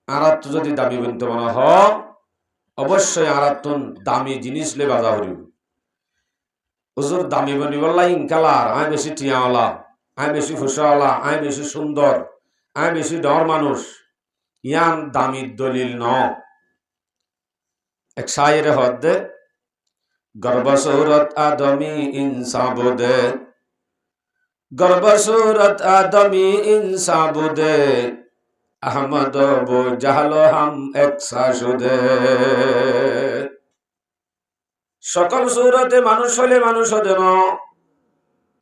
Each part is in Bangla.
আরাত যদি দামি বলতে মনে হ অবশ্যই আরাতুন দামি জিনিস লে বাজা হরিব হুজুর দামি বনি বললা ইনকালার আয় বেশি টিয়াওয়ালা আয় বেশি ফুসাওয়ালা আয় বেশি সুন্দর আয় বেশি ডর মানুষ ইয়ান দামির দলিল ন এক শায়ের হদ্দে গর্বসুরত আদমি ইনসাবুদে গর্বসুরত আদমি ইনসাবুদে আহমদ বো জাহলো হাম একসা সুদে সকল সুরতে মানুষ হলে মানুষ হতে ন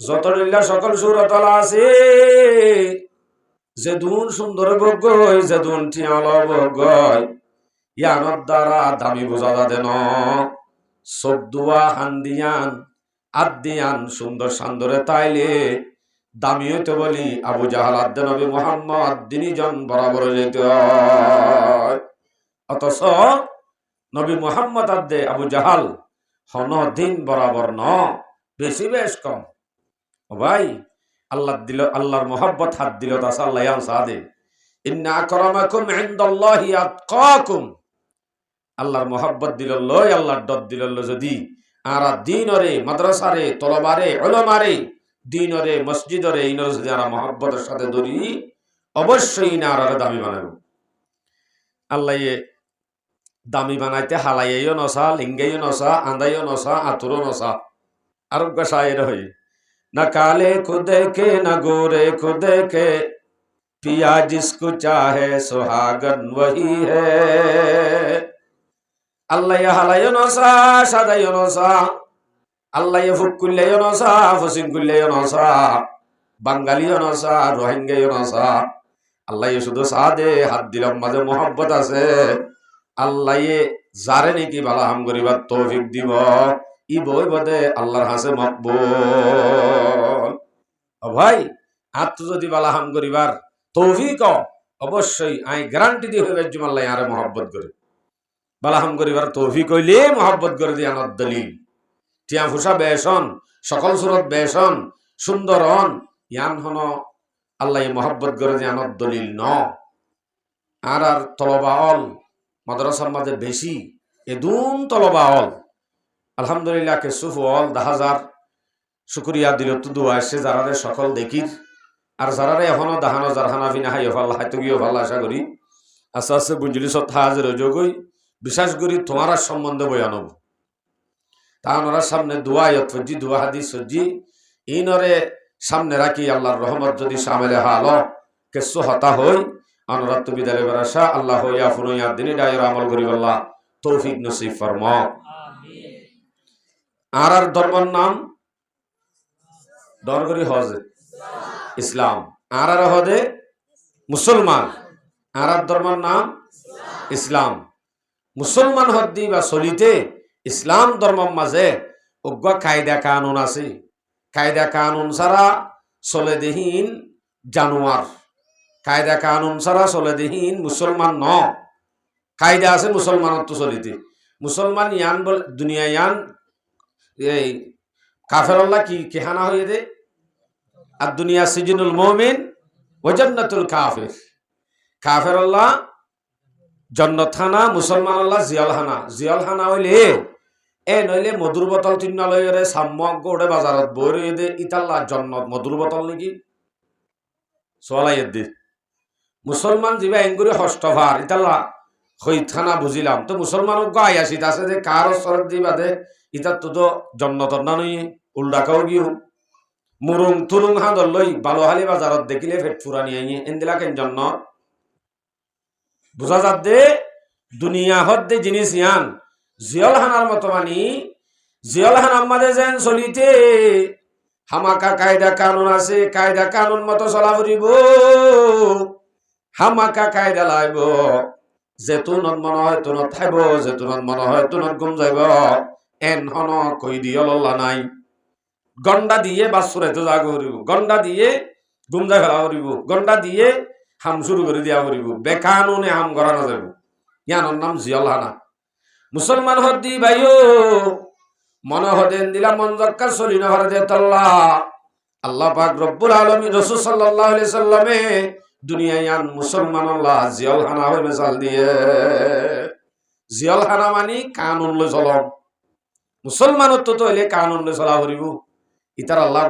যতদিল্লা সকল সুরত আছে যে দুন সুন্দর ভোগ্য যে দুন টিয়াল ভোগ্য ইয়ানোর দ্বারা দামি বোঝা যাতে ন সবদুয়া হান্দিয়ান আদিয়ান সুন্দর সান্দরে তাইলে দামি হইতে বলি আবু জাহাল আদ্দে নবী মুহাম্মদ দিনী জন বরাবর যেতে অথচ নবী মুহাম্মদ আদ্দে আবু জাহাল হন দিন বরাবর ন বেশি বেশ কম ও ভাই আল্লাহ দিল আল্লাহর মোহাব্বত হাত দিল তাস আল্লাহ ইয়ান সাদে ইন্না আকরামাকুম ইনদাল্লাহি আতকাকুম আল্লাহর মোহাব্বত দিল লয় আল্লাহর ডর দিল যদি আরা দিনরে মাদ্রাসারে তলবারে উলামারে দিনরে মসজিদরে ইনর যদি আরা মোহাব্বতের সাথে ধরি অবশ্যই না আর দামি বানাবো আল্লাহ দামি বানাইতে হালাইও নসা লিঙ্গাইও নসা আন্দাইও নসা আতুরো নসা আরোগ্য শায়ের হই না কালে খুদে কে না গোরে খুদে কে পিয়া জিসকু চাহে সোহাগন ওহি হে আল্লাহ হালাইও নসা সাদাইও নসা আল্লাহ ফুক কুল্লেও নসা ফসিং কুল্লেও নসা বাঙালিও নসা রোহিঙ্গাইও নসা আল্লাহ শুধু সাদে হাত দিলাম মাঝে মোহাব্বত আছে আল্লাহ যারে নাকি বালাহাম করিবার তৌফিক দিব ই বই বদে আল্লাহর হাসে মকবুল ও ভাই আত্ম যদি বালাহাম করিবার তৌফিক অবশ্যই আই গ্যারান্টি দিয়ে হইবার জন্য আল্লাহ আরে মোহাব্বত করে বালাহাম করিবার তৌফিক হইলে মোহাব্বত করে দিয়ে আনার দলিল টিয়া ফুসা বেশন সকল সুরত বেশন সুন্দর হন ইয়ান হন আল্লাহ মোহাব্বত করে দিয়ে আনার দলিল ন আর আর তলবা অল মাদ্রাসার মাঝে বেশি এদুন তলবা অল আলহামদুলিল্লাহ কে সুফ অল 10,000 শুকরিয়া দিল তো দোয়া এসে যারারে সকল দেখির আর যারারে এখনো দাহানো জারহানা বিনা হাই ফাল্লা হাইতো গিয়ে ভালো আশা করি আস্তে আস্তে বুঝলি সত্য হাজির যোগই বিশ্বাস করি তোমার সম্বন্ধে বয়ানব তাহলে সামনে দোয়া ফজি দোয়া হাদিস সজ্জি ইনরে সামনে রাখি আল্লাহর রহমত যদি সামেলে হাল কেসু হতা হই আনরাত বিদায় বেরাসা আল্লাহ ইয়া ফুনুয়া দিনী ডায়ের আমল করি আল্লাহ তৌফিক নসিব ফরমাও আমিন আর ধর্মের নাম দরগরি হজ ইসলাম আর হদে মুসলমান আর ধর্মের নাম ইসলাম মুসলমান হদ্দি বা চলিতে ইসলাম ধর্মের মাঝে অজ্ঞ কায়দা কানুন আছে কায়দা কানুন ছাড়া চলে দেহীন জানোয়ার কায়দা কানুন ছাড়া চলে দেহীন মুসলমান ন কায়দা আছে মুসলমানত তো চলিতে মুসলমান ইয়ান বল দুনিয়া ইয়ান এই কাফেরল্লাহ কি কেহানা হয়ে দে আর দুনিয়া সিজনুল মুমিন ওয়া জান্নাতুল কাফির কাফেরল্লাহ জন্নতখানা মুসলমান আল্লাহ জিয়ালখানা হইলে এ নইলে মধুর বোতল তিন্নালয়রে সাম্যক গোড়ে বাজারত বই রয়ে দে ইতাল্লা জন্নত মধুর বোতল নাকি সোয়ালাই দে মুসলমান যিবা এঙ্গুরি হস্তভার ইতাল্লা হইথানা বুঝিলাম তো মুসলমানক গাই আসিত আছে যে কার সরত দিবা দে ইতার তো জন্নতর না নই উল্ডাকাও গিও মুরুং তুরুং হাঁদর লই বালোহালি বাজারত দেখিলে ফেট ফুরানি আইয়ে এন্দিলা কেন জন্নত বুঝা যাত দে দুনিয়া হদ্দে জিনিস ইয়ান জিয়লহানার মতো মানি জিয়লহানার মাঝে যেন চলিতে হামাকা কায়দা কানুন আছে কায়দা কানুন মতো চলা ফুরিব হামাকা কায়দা লাইব যেতুনত মন হয় তুনত খাইব যেতুনত মন হয় তুনত গুম যাইব এন হন কই দিয়ল্লা নাই গন্ডা দিয়ে বাসুরাইতে যা করিব গন্ডা দিয়ে গুম যাই ফেলা করিব গন্ডা দিয়ে হাম শুরু করে দিয়া করিব বেকানুনে হাম করা না যাব ইয়ানোর নাম জিয়লহানা মুসলমান হদ্দি ভাইও মনে হদেন দিলা মন জক্কা চলি না হরে দেতল্লাহ আল্লাহ পাক রব্বুল আলামিন রাসূল সাল্লাল্লাহু আলাইহি সাল্লামে দুনিয়ায় আন মুসলমান আল্লাহ জিয়লখানা হয়ে মেসাল দিয়ে জিয়লখানা মানি কানুন লৈ চলম মুসলমানত তো হইলে কানুন লৈ চলা করিব ইতার আল্লাহ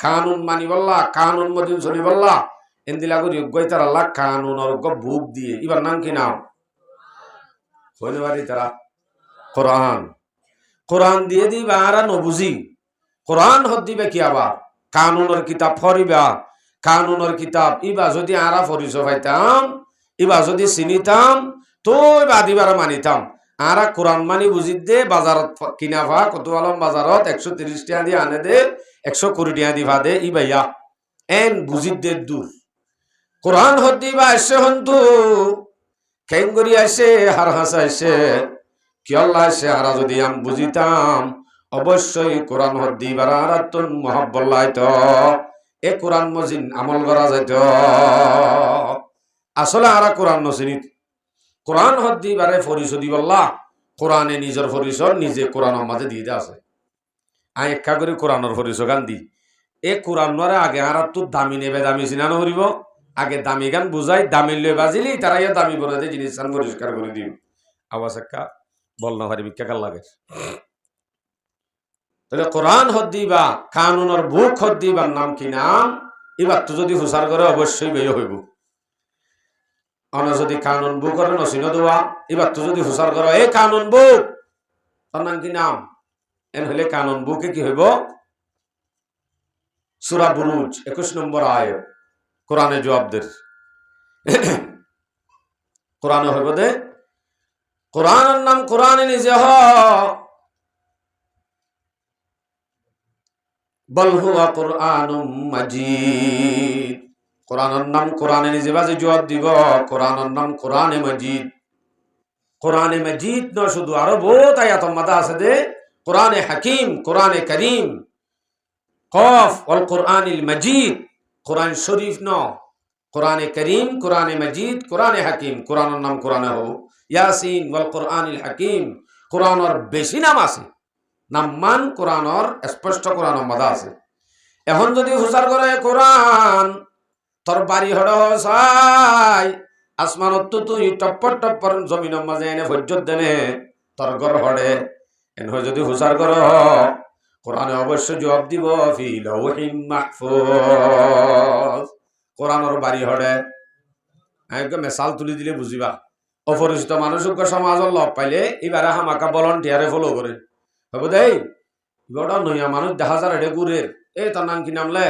কানুন মানি বললা কানুন মদিন চলি বললা এন্দিলা করি ইতার আল্লাহ কানুনের বুক দিয়ে এবার নাম কি নাম হইতে পারি তারা কোরআন কোরআন দিয়ে দিবা আর নবুঝি কোরআন হদ দিবে কি আবার কানুনের কিতাব ফরিবা কানুনের কিতাব ইবা যদি আরা ফরিস পাইতাম ইবা যদি চিনিতাম তো ইবা দিবার মানিতাম আরা কোরআন মানি বুঝি দে বাজারত কিনা ভা কত আলম বাজারত 130 টাকা দিয়ে আনে দে 120 টাকা দিবা দে ইবাইয়া এন বুঝি দে দূর কোরআন হদ দিবা এসে হন্তু কেঙ্গরি আসে হার হাসা আসে কি আল্লাহ আসে আরা যদি আম বুঝিতাম অবশ্যই কোরআন হদ দিবার আর তুন মহাব্বল্লাই তো এ কোরআন মজিন আমল করা যাইত আসলে আরা কোরআন নচিনিত কোরআন হদ দিবারে ফরিস দিবল্লা কোরআনে নিজের ফরিসর নিজে কোরআনের মাঝে দিয়ে আছে আই একা করে কোরআনের ফরিস গান দি এ কোরআন নরে আগে আর তো দামি নেবে দামি চিনা নকরিব আগে দামি গান বুঝাই দামি লই বাজিলি তারা ইয়া দামি বলে দে জিনিস পরিষ্কার করে দিও আওয়াজ একা বল না পারি ভিক্ষা কাল লাগে তাহলে কোরআন হদ দিবা কানুনের বুক হদ দিবার নাম কি নাম এবার তো যদি হুসার করে অবশ্যই বেয় হইব অন যদি কানুন বুক করে নসিন দেওয়া এবার তো যদি হুসার করে এই কানুন বুক তার নাম কি নাম এন হলে কানুন বুকে কি হইব সূরা বুরুজ 21 নম্বর আয়াত কোরআনে জবাবদের কোরআনে হইব দে কোরআনের নাম কোরআনে নিজে হ বল হুয়া কুরআনুম মাজিদ কোরআনের নাম কোরআনে নিজে বাজে জবাব দিব কোরআনের নাম কোরআনে মাজিদ ন শুধু আরো বহুত আয়াত মাদা আছে দে কোরআনে হাকিম কোরআনে করিম কফ ওয়াল কোরআনিল মাজিদ কোরআন শরীফ ন কোরআনে করিম কোরআনে মাজিদ কোরআনে হাকিম কোরআনের নাম কোরআনে হো ইয়াসিন ওয়াল কোরআনিল হাকিম কোরআনের বেশি নাম আছে নাম্মান কোরআনের স্পষ্ট কোরআন মাদা আছে এখন যদি হুসার করে কোরআন তোর বাড়ি হড় চাই আসমানত তুই টপ্পর জমিনের মাঝে এনে ফজ্জত দেনে তোর ঘর হড়ে এন যদি হুসার কর কোরআনে অবশ্য জবাব দিব ফি লাউহিম মাহফুজ কোরআনের বাড়ি হড়ে একদম মেসাল তুলি দিলে বুঝিবা অপরিচিত মানুষকে সমাজের লভ পাইলে এবারে হামাকা ভলান্টিয়ারে ফলো করে হব দেই গোটা নইয়া মানুষ দেখা যায় রে গুরের এই তার নাম কি নামলে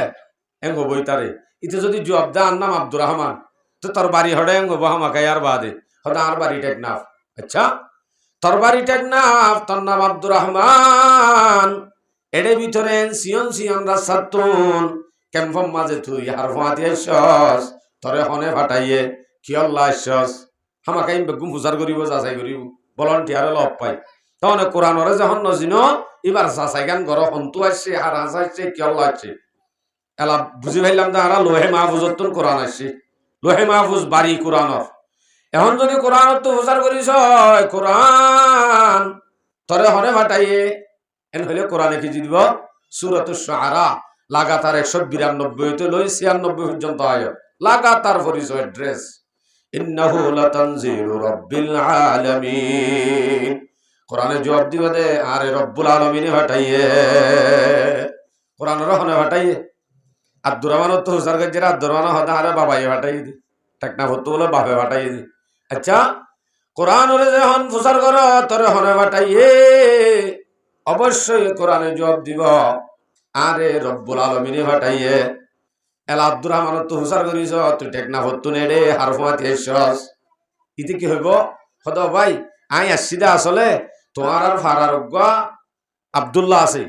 এং হবই তারে ইতে যদি জবাব দে নাম আব্দুর রহমান তো তোর বাড়ি হড়ে এং হবো হামাকা আর বাদে হয়তো আর বাড়ি টেকনাফ আচ্ছা তোর বাড়ি টেকনাফ তোর নাম আব্দুর রহমান এডে ভিতরে সিয়ন রাস্তাতুন ক্যাম্পম মাঝে তুই হার ফাঁতি আসছস তোরে হনে ফাটাইয়ে কি আল্লাহ আসছস হামাকাই বেগুম হুজার করিব যাচাই করিব ভলান্টিয়ারে লভ পাই তখন কোরআনরে যখন নজিন এবার যাচাই গান ঘর হন্তু আসছে আর হাসা আসছে কি আল্লাহ আসছে এলা বুঝি পাইলাম যে আরা লোহে মাহফুজত তুন কোরআন আসছে লোহে মাহফুজ বাড়ি কোরআনর এখন যদি কোরআনত তো হুজার করিস কোরআন তরে হনে ফাটাইয়ে এন হইলে কোরআনে কি দিব সূরাতুশ শুআরা লাগাতার 192 তে লই 96 পর্যন্ত আয়াত লাগাতার পরিচয় ড্রেস ইন্নাহু লাতানজিলু রাব্বিল আলামিন কোরআনে জবাব দিবে দে আরে রব্বুল আলামিনে ফাটাইয়ে কোরআন রহনে ফাটাইয়ে আব্দুর রহমান তো হুসার গজরা আব্দুর রহমান হদা আরে বাবাই ফাটাই দি টাকনা হতো বলে বাপে ফাটাই দি আচ্ছা কোরআন ওরে যখন ফুসার করো তোর হনে ফাটাইয়ে অবশ্যই কোরআনে জবাব দিব আরে রব্বুল আলামিনে ফাটাইয়ে এলা আব্দুর রহমান তো হুসার করিস তুই টেকনা হতো নে রে হারফাতি এসস ইতি কি হইব হদ ভাই আই আসছি দে আসলে তোমার আর ফারার আব্দুল্লাহ আছে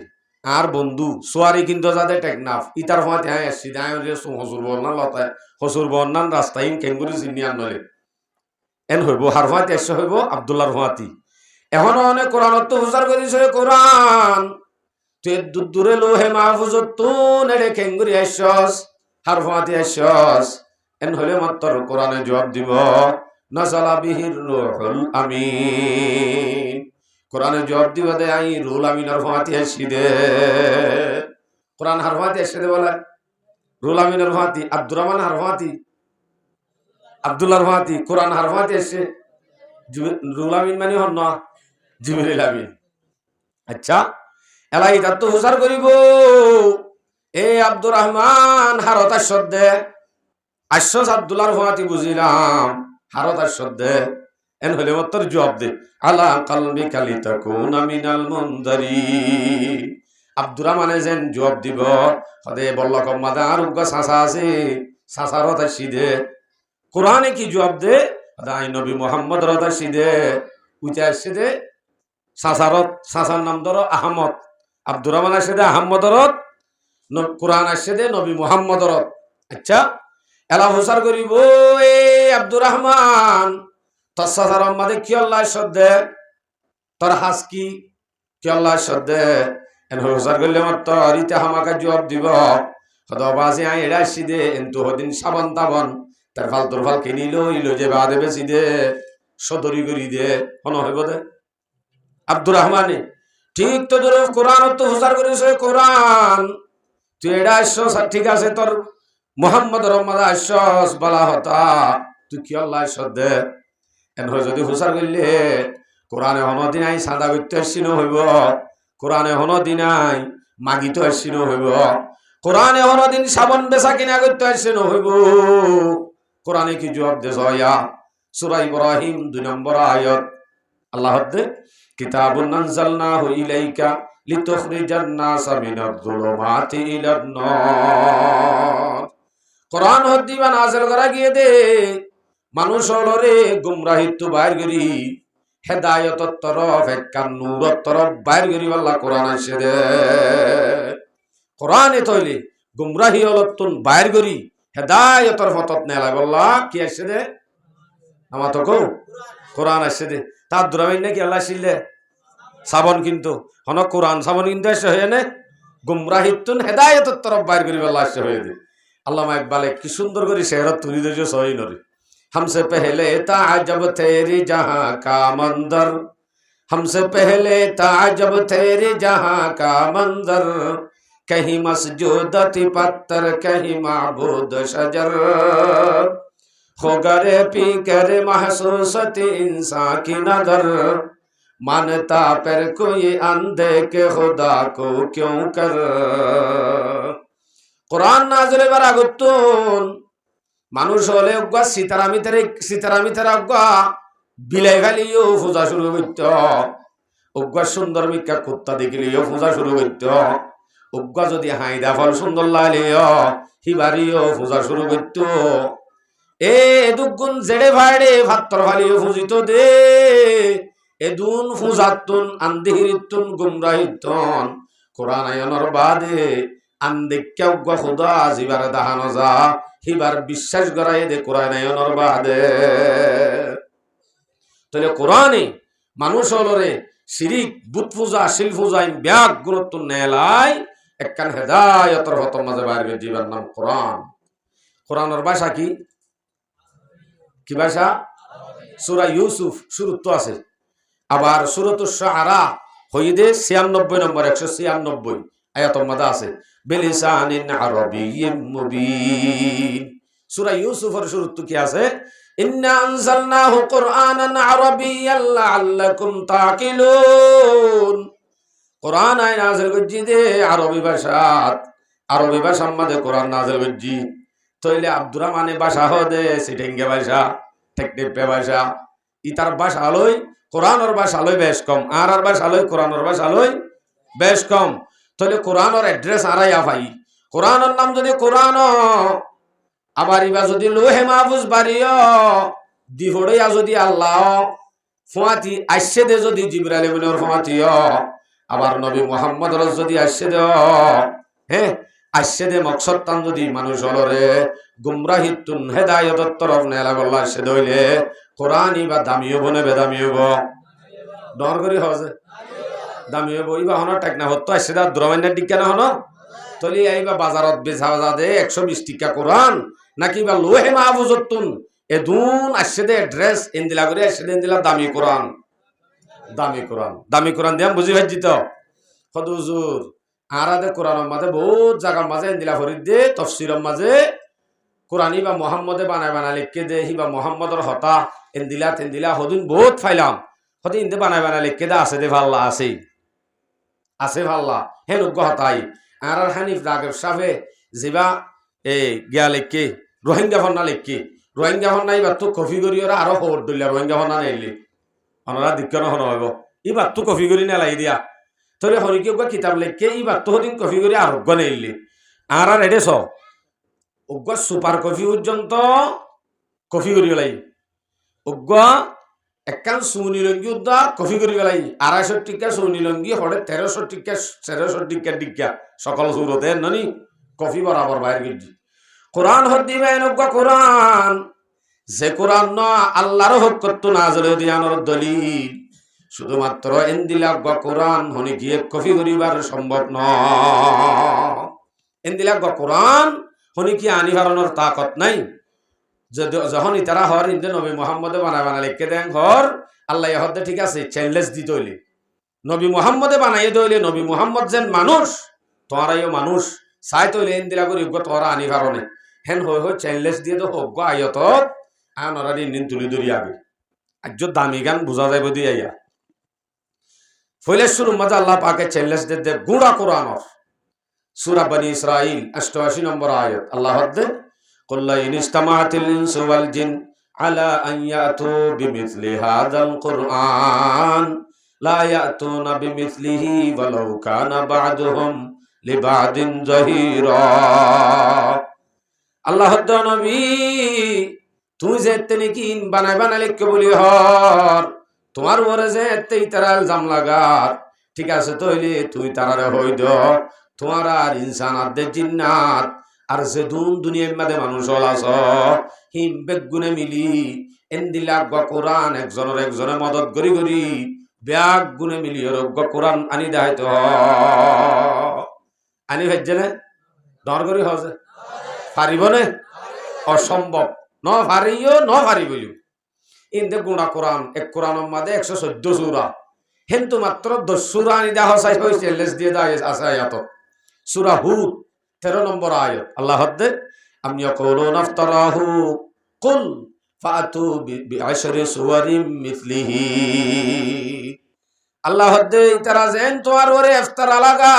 আর বন্ধু সোয়ারি কিন্তু যাতে টেকনাফ ইতার ফাঁতি আই আসছি দে আই হসুর বন্যান লতায় হসুর বন্যান রাস্তায় কেঙ্গুরি চিনিয়ান নলে এন হইব হারফাতি এসে হইব আব্দুল্লাহর ফাঁতি এখনো অনেক কোরআনত তো হুসার করিস কোরআন তুই দূরে লোহে মাহফুজত তুন এড়ে কেঙ্গুরি আসছস হারফাতি আসছস এন হলে মাত্র কোরআনে জবাব দিব নাযালা বিহির রূহুল আমিন কোরআনে জবাব দিব দে আই রুহুল আমিনের ফাতি আসি দে কোরআন হারফাতি আসি দে বলে রুহুল আমিনের ফাতি আব্দুর রহমান হারফাতি আব্দুল্লাহর ফাতি কোরআন হার ফাতি এসছে রুল আমিন মানে হন না জিবরিল আমিন। আচ্ছা এলাই তার তো হুসার করিব এ আব্দুর রহমান হারত আশ্বদে আশ্বস আব্দুল্লাহর ফাতি বুঝিলাম হারত আশ্বদে এন হলে মতর জবাব দে আলা কলবি কালিতাকুনা মিনাল মুনদারিন। আব্দুর রহমানে যেন জবাব দিব হদে বলল কম্মাদা আর উগ্র সাসা আছে সাসারত আসি দে কোরআনে কি জবাব দে আই নবী মোহাম্মদ রত আসি দে উঠে আসছে দে সাসারত সাসার নাম ধরো আহমদ আব্দুর রহমান আসছে দে আহমদরত কোরআন আসছে দে নবী মোহাম্মদরত। আচ্ছা এলা হুসার করিব এ আব্দুর রহমান তোর সাসার আম্মাদে কি আল্লাহ শ্রদ্ধে তোর হাস কি আল্লাহ শ্রদ্ধে এন হুসার করলে আমার তোর ইতে হামাকা জবাব দিব হদবাসে আই এড়া আসছি দে এন্তু হদিন সাবান তাবন তার ফাল তোর ফাল কিনিল ইলো যে বাদে বেশি দে সদরি করি দে হন হইব দে আব্দুর রহমানে ঠিক তো ধরো কোরআন তো হুসার করিস কোরআন তুই এড়া আসছস ঠিক আছে তোর মোহাম্মদ রহমদ আসছস বলা হতা তুই কি আল্লাহ শ্রদ্ধে এন যদি হুসার করলে কোরআনে হনদিন আই সাদা করতে আসছি হইব কোরআনে হনদিন আই মাগিত আসছি হইব কোরআনে হনদিন সাবন বেচা কিনা করতে আসছি হইব কোরআনে কি জবাব দে জয়া সূরা ইব্রাহিম 2 নম্বর আয়াত আল্লাহ দে কিতাবুন আনজালনাহু ইলাইকা লিতুখরিজান নাসা মিনাজ যুলুমাতি ইলান নার। কোরআন হদিবা নাযিল করা গিয়ে দে মানুষ হলরে গুমরাহিত্ব বাইর করি হেদায়তর তরফ একখান নূরর তরফ বাইর করি আল্লাহ কোরআন আসে দে কোরআনে তৈলে গুমরাহি অলতুন বাইর করি হেদায়তর ফতত নেলা বললা কি আসে দে আমার তো কো কোরআন আসে দে তার দুরামিন নাকি আল্লাহ শিললে সাবন কিন্তু হন কোরআন সাবন কিন্তু আসে হয়ে নে গুমরাহিতুন হেদায়তর তরফ বাইর করি আল্লাহ আসে হয়ে দে। আল্লামা ইকবালে কি সুন্দর করে শেহরত তুলি দিয়েছে সহি নরে हमसे पहले ताजब तेरी जहां का मंजर हमसे पहले ताजब तेरी जहां का मंजर कहीं मसजूदती पत्थर कहीं माबूद शजर हो गरे पी कर महसूसती इंसान की नजर मानता पर कोई अंधे के खुदा को क्यों कर। कुरान नाज़िल बरागुत्तुन মানুষ হলে অজ্ঞা সীতারামিতারা অজ্ঞা বিলাই ফেলিও পূজা শুরু করত অজ্ঞা সুন্দর মিকা কুত্তা দেখিলিও পূজা শুরু করত অজ্ঞা যদি হাইদা ফল সুন্দর লাগলিও হিবারিও পূজা শুরু করত এ দুগুণ জেড়ে ভাইড়ে ভাত্তর ফালিও ফুজিত দে এদুন ফুজাতুন আন্দিহিরিতুন গুমরাহিতুন কোরআন আয়নর বাদে আন্দিক্কা অজ্ঞা খুদা জিবার দাহানো যা হিবার বিশ্বাস করাই দে কোরআন আয়নর বাদে তাহলে কোরআনে মানুষ হলরে শিরিক বুত পূজা শিল পূজা ব্যাগ গুরুত্ব নেলাই একখান হেদায়তর হতর মাঝে বাইরে জীবন নাম কোরআন। কোরআনের ভাষা কি কি ভাষা সূরা ইউসুফ শুরুত আছে আবার সূরাতুশ শুআরা হইদে 96 নম্বর 196 আয়াতের মধ্যে আছে বিলিসানিন আরাবিয়্যিন মুবিন। সূরা ইউসুফের শুরুতে কি আছে ইন্না আনজালনাহু কুরআনান আরাবিয়্যান লাআল্লাকুম তাকিলুন। কোরআন আই নাযিল করছি দে আরবি ভাষার মধ্যে কোরআন নাযিল করছি তইলে আব্দুর রহমানে ভাষা হদে সিটিঙ্গে ভাষা টেকনিপে ভাষা ইতার ভাষা লই কোরআনের ভাষা লই বেশ কম আর ভাষা লই কোরআনের ভাষা লই বেশ কম তাহলে কোরআনের অ্যাড্রেস আরাইয়া ভাই কোরআনের নাম যদি কোরআন আবার ইবা যদি লোহে মাহফুজ বাড়িও দিহড়ইয়া যদি আল্লাহ ফুয়াতি আসছে দে যদি জিবরাইল আমিনের ফুয়াতিও আবার নবী মুহাম্মদ রস যদি আসছে দে হ্যাঁ আসছে দে মকসদ তান যদি মানুষ হলরে গুমরাহিতুন হেদায়তর তরফ নেলা বল্লা আসছে দইলে কোরআন ইবা দামি হবো না বেদামি হবো ডর করি হজে দামি হবো ইবা হন টেকনা হতো আসছে দা দুরামাইনার দিক কেন হন তলি আইবা বাজারত বেচা বাজা দে 120 টাকা কোরআন নাকি বা লোহে মাহফুজতুন এদুন আসছে দে ড্রেস ইন্দিলা করে আসছে দে ইন্দিলা দামি কোরআন দিয়াম বুঝি ভাইজি তো হুজুর আরাদে কোরআনের মাঝে বহুত জায়গার মাঝে ইন্দিলা ফরিদ দে তাফসীরের মাঝে কোরআনি বা মোহাম্মদে বানায় লিখকে দে হিবা মোহাম্মদর হতা তেন্দিলা হদিন বহুত ফাইলাম হতে ইন্দে বানায় লিখকে দে আছে দে ভাল্লা আছে ভাল্লা হেন উগ্র হতাই আর হানিফ রাগেব সাহেবে জিবা গিয়া লিখকে রোহিঙ্গা ফন্না লিখকে রোহিঙ্গা ফন্না এবার তো কফি করি ওরা আরো খবর দিলে রোহিঙ্গা ফন্না নাইলি ওনারা দিক্কন হন হইব এবার তো কফি করি নেলাই দিয়া তোরে হরিকে কিতাব লিখকে এবার তো হদিন কফি করি আরোগ্য নেইলি আর এডে চ উগ্র সুপার কফি পর্যন্ত কফি করি পেলাই উগ্র একান চৌনি লঙ্গি উদ্ধার কফি করি পেলাই 250 টিকা চৌনি লঙ্গি হরে 1300 টিকা ডিকা সকল সুরতে ননি কফি বরাবর বাইর গিয়ে কোরআন হদ দিবে উগ্র কোরআন যে কোরআন ন আল্লাহর হক করতো না জলে দিয়ানোর দলিল শুধুমাত্র এন্দিলা উগ্র কোরআন হনি গিয়ে কফি করিবার সম্ভব নয় এন্দিলা উগ্র কোরআন হনি কি আনি হারানোর তাকত নাই যখন ইতারা হর ইন্দে নবী মোহাম্মদে বানায় লিখকে দেন ঘর আল্লাহ হদ্দে ঠিক আছে চ্যালেঞ্জ দিতে হইলে নবী মোহাম্মদে বানাইয়ে দইলে নবী মোহাম্মদ যেন মানুষ তোমারাইও মানুষ চাই তৈলে ইন্দিরা করি তোরা আনি হারণে হেন হই চ্যালেঞ্জ দিয়ে তো হোক আয়ত আন ওরা ইন্দিন তুলি ধরি আগে আজ দামি গান বুঝা যাইব দিয়ে আইয়া ফইলেশ্বর উম্মাদ আল্লাহ পাকে চ্যালেঞ্জ দে গুড়া কোরআনর সূরা বনি ইসরাইল 88 নম্বর আয়াত আল্লাহ হদ্দে قل إن اجتمعت الإنس والجن على أن يأتوا بمثل هذا القرآن لا يأتون بمثله ولو كان بعضهم لبعض ظهيرا আল্লাহ নবী তুই যে তেনিকিন বানায় লিখকে বলি হর তোমার ওরে যে এতেই তারা ইলজাম লাগার ঠিক আছে তইলে তুই তারারে হই দ তোমার আর ইনসান আদে জিন্নাত আর যে দুনিয়ার মধ্যে মানুষ হলাস হিম বেগুনে মিলি এন্দিলা কোরআন একজনে মদত করি ব্যাগ গুনে মিলি কোরআন আনি দেখাইতে আনি ভাজ্যে না ডর করি হজে পারিব নে অসম্ভব ন পারিবলিও ইন্দে গুণা কোরআন এক কোরআনের মধ্যে 114 সূরা কিন্তু মাত্র 10 সূরা আনি দেখা চাই হইছে লেস দিয়ে দেয় আছে আয়াত সূরা হুদ 13 নম্বর আয়াত আল্লাহ হদ্দে আমি ইয়াকুলুন আফতারাহু কুল ফাতু বিআশরি সুওয়ারিম মিথলিহি আল্লাহ হদ্দে ইতারা যেন তোমার ওরে ইফতারা লাগা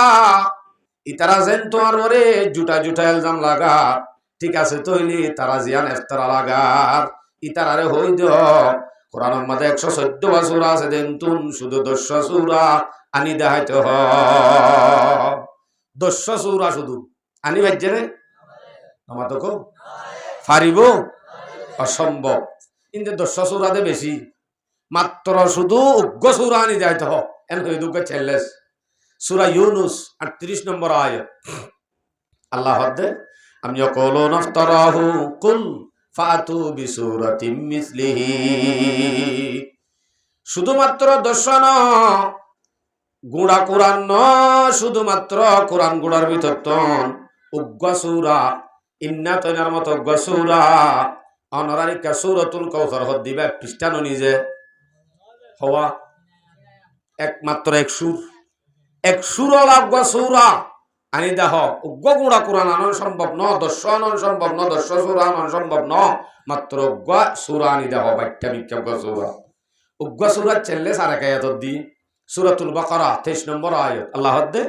ইতারা যেন তোমার ওরে জুটা ইলজাম লাগা ঠিক আছে তইলি তারা জিয়ান ইফতারা লাগা ইতারারে হই দ কোরআনের মধ্যে 114 সূরা আছে দেনতুন শুধু 10 সূরা আনি দেখাইতে হ 10 সূরা শুধু আনি ভাজ্যে রে আমার তো কো পারিব অসম্ভব কিন্তু 10 সূরাতে বেশি মাত্র শুধু উগ্র সূরা আনি যাইতে হ এন হই দুকে চ্যালেঞ্জ সূরা ইউনুস 38 নম্বর আয়াত আল্লাহ হদ্দে আমি ইয়াকুলুন আফতারাহু কুল ফাতু বিসূরাতিম মিসলিহি শুধুমাত্র 10 ন গুড়া কোরআন ন শুধুমাত্র কোরআন গুড়ার ভিতর তন উগ্র সূরা ইন্না তৈনার মতো উগ্র সূরা অনারিকা সূরাতুল কাউসার হদ দিবা পৃষ্ঠান নিজে হওয়া একমাত্র এক সুর উগ্র সূরা আনি দেহ উগ্র গুড়া কোরআন আনন সম্ভব ন 10 আনন সম্ভব ন 10 সূরা আনন সম্ভব ন মাত্র উগ্র সূরা আনি দেহ বাক্য বিক্ষেপ সূরা উগ্র সূরা চললে সারা কায়াত দি সূরাতুল বাকারা 23 নম্বর আয়াত আল্লাহ হদ্দে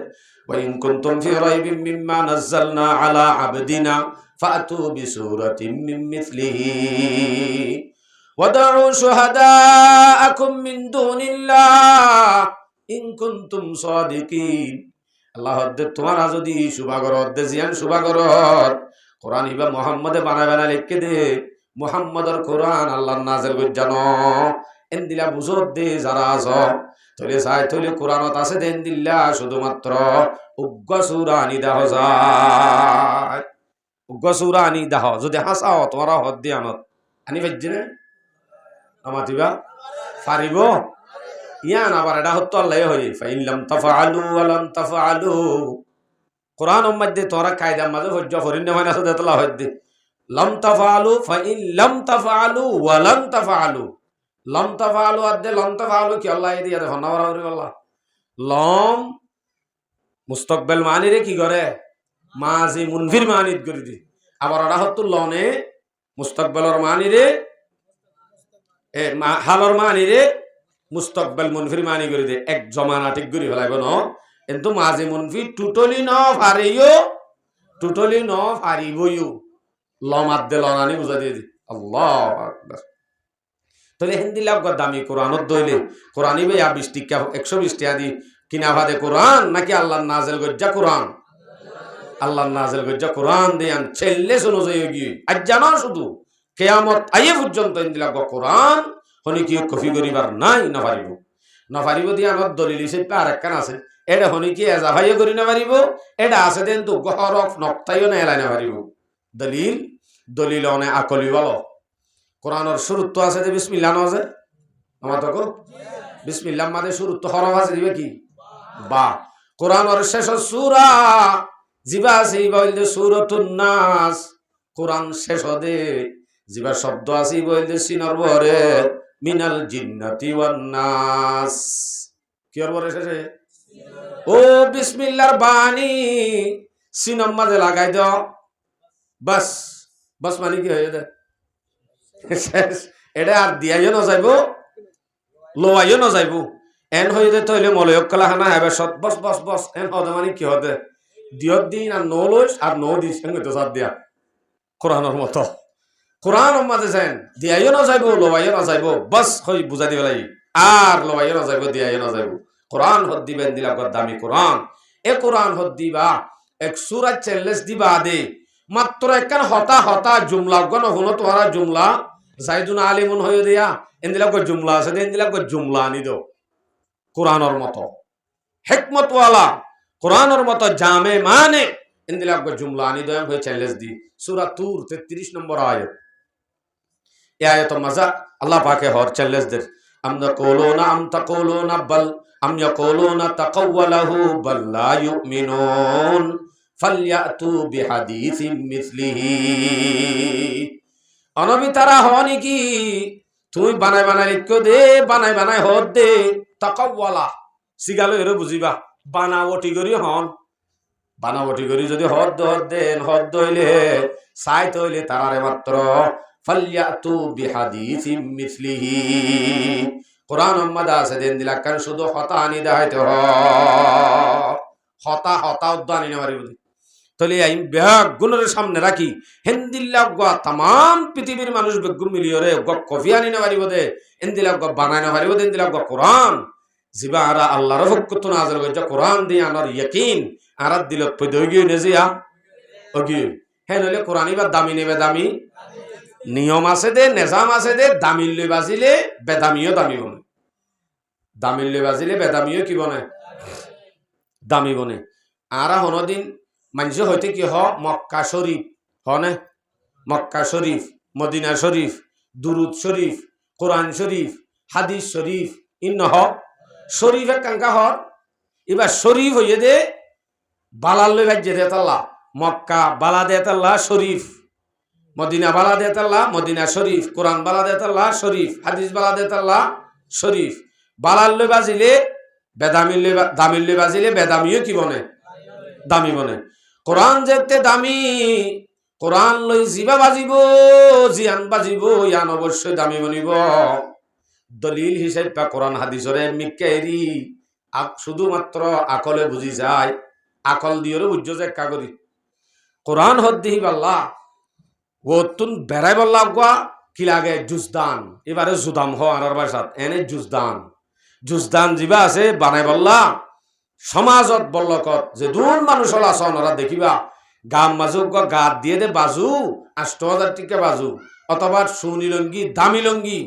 ওয়া ইন কুনতুম ফি রাইবিন মিম্মা নাযালনা আলা আবদিনা ফাতু বিসূরাতিন মিন মিথলিহি ওয়াদউ শুহাদাআকুম মিন দুনিল্লাহ ইন কুনতুম সাদিকিন আল্লাহ হদ্দে তোমারা যদি শুভাগর হদ্দে জিয়ান শুভাগর কোরআন ইবা মুহাম্মদে বানায় লিখকে দে মুহাম্মদর কোরআন আল্লাহর নাযিল কই জানো এন্দিলা বুঝত দে যারা আছো তলে চাই তলে কোরআনত আছে দেন দিল্লা শুধুমাত্র উগ্র সূরা আনি দাহ যায় উগ্র সূরা আনি দাহ যদি হাসাও তোমরা হদ দি আনত আনি ভাজ্যে আমাতিবা পারিব ইয়ান আবার এটা হতো আল্লাহ হই ফাইন লাম তাফআলু ওয়া লাম তাফআলু কোরআন মধ্যে তোরা কায়দা মাঝে হজ্জ ফরিন না মানে আছে দেতলা হদ্দি লাম তাফআলু ফাইন লাম তাফআলু ওয়া লাম তাফআলু লম তাফআলু আদে লম তাফআলু কি আল্লাহ দিয়া দেখো না বরাবর আল্লাহ লম মুস্তাকবিল মানি রে কি করে মাজি মুনফির মানিত করে দি আবার ওরা হতো লনে মুস্তাকবালর মানি রে হালর মানি রে মুস্তাকবাল মুনফির মানি করে দে এক জমানা ঠিক করে ফেলাইব ন কিন্তু মাঝে মুনফি টুটলি ন ফারিবইও লমাত দে লনানি বুঝা দিয়ে দি আল্লাহ আকবার তাহলে হিন্দি লাভ দামি কোরআনত দইলে কোরআনই বে 20 টিকা 120 টাকা দি কিনা ভাদে কোরআন নাকি আল্লাহর নাজেল গজ্জা কোরআন আল্লাহর নাজেল গজ্জা কোরআন দেয়ান ছেলে শুনো যাই গিয়ে আজ জানো শুধু কিয়ামত আইয়ে পর্যন্ত হিন্দি লাভ কোরআন হনি কি কফি করিবার নাই না পারিব দিয়া আমার দলিল হিসেবে আর একখান আছে এটা হনি কি এজা ভাইও করি না পারিব এটা আছে দেন তো গহরফ নক্তাইও না এলাই না পারিব দলিল অনে আকলি বলো কোরআনের শুরুত্ব আছে যে বিসমিল্লাহ না আছে আমার তো বিসমিল্লাহ মাঝে শুরুত্ব হরফ আছে দিবে কি বা কোরআনের শেষ সূরা জিবা আছে বলতে সূরাতুন নাস কোরআন শেষ দে জিবা শব্দ আছে বলতে সিনর বরে মিনাল জিন্নাতি ওয়ান নাস কি আর বলে শেষে ও বিসমিল্লাহর বাণী সিনম মাঝে লাগাই দাও বাস মানে কি হয়ে যায় এটা আর দিয়াইও না যাইব লোয়াইও না যাইব এন হয়ে যেতে হইলে মলয়ক কলাখানা হেবে সৎ বস এন হদে মানে কি হদে দিয়ত দিন আর নো লইস আর নো দিস তো সাত দিয়া কোরআনের মতো কোরআন মাঝে যান দিয়াইও না যাইব লোয়াইও না যাইব বস হই বুঝা দিব লাগি আর লোয়াইও না যাইব দিয়াইও না যাইব কোরআন হদ দিবেন দিলা দামি কোরআন এ কোরআন হদ দিবা এক সূরা 40 দিবা দে মাত্র একখান হতা জুমলা গণ হলো তোমারা জুমলা জাইদুন আলিমুন হয়ে দিয়া এন্দিলা কো জুমলা আছে এন্দিলা কো জুমলা আনি দো কোরআনের মতো হিকমতওয়ালা কোরআনের মতো জামে মানে এন্দিলা কো জুমলা আনি দো হয়ে 40 দি সূরা তুর 33 নম্বর আয়াত এই আয়াত মজা আল্লাহ পাকে হর 40 দের আমনা কোলোনা আম তাকুলুনা বাল আম ইয়াকুলুনা তাকাওয়ালাহু বাল লা ইউমিনুন ফালইয়াতু বিহাদিসিম মিসলিহি অনবী তারা হনি কি তুই বানাই লিখো দে বানাই হদ দে তাকাওয়ালা সিগালো এর বুঝিবা বানাওটি করি হন বানাওটি করি যদি হদ দেন হদ হইলে সাইত হইলে তারারে মাত্র ফালইয়াতু বিহাদিসিম মিসলিহি কোরআন উম্মাদা আছে দেন দিলা কারণ শুধু হতা আনি দেখাইতে হ হতা উদ্দানি না মারি বুঝি তাহলে এই ব্যাগ গুণের সামনে রাখি হেন্দিল্লা গা তাম পৃথিবীর মানুষ বেগুন মিলিয়রে গ কফি আনি না পারিব দে এন্দিলা গ বানাই না পারিব দে এন্দিলা গ কোরআন জিবা আরা আল্লাহর হুকুম নাযিল হইছে কোরআন দিয়ে আনার ইয়াকিন আরাত দিলত পয়দ গিয়ে নেজিয়া ওগি হে নলে কোরআনই বা দামি নেবে দামি নিয়ম আছে দে নিজাম আছে দে দামিল লই বাজিলে বেদামিও দামি বনে দামিল লই বাজিলে বেদামিও কি বনে দামি বনে আরা হনদিন মানুষ হইতে কি হ মক্কা শরীফ হনে মক্কা শরীফ মদিনা শরীফ দুরুদ শরীফ কোরআন শরীফ হাদিস শরীফ ইন্ন হ শরীফ কাঙ্কা হর এবার শরীফ হইয়ে দে বালাল লই বাজ্যে দে তাল্লা মক্কা বালা দে তাল্লা শরীফ মদিনা বালা দে তাল্লা মদিনা শরীফ কোরআন বালা দে তাল্লা শরীফ হাদিস বালা দে তাল্লা শরীফ বালাল লই বাজিলে বেদামিল লই দামিল লই বাজিলে বেদামিও কি বনে দামি বনে কোরআন যেতে দামি কোরআন লই জিবা বাজিব জিয়ান বাজিব ইয়ান অবশ্যই দামি বনিব দলিল হিসেবে কোরআন হাদিসরে মিক্কাইরি শুধুমাত্র আকলে বুঝি যায় আকল দিয়েও বুঝছো যে কাগরি কোরআন হদ্দিহি বাল্লা ও তুন বেড়াই বললা গা কি লাগে জুজদান এবারে জুদাম হ আনার বাসাত এনে জুজদান জিবা আছে বানাই বললা সমাজত বল্লকত যে দূর মানুষ হলা সনরা দেখিবা গাম মাজু গাত দিয়ে দে বাজু ৮০০০ টিকা বাজু অথবা সুনি লঙ্গি দামি লঙ্গি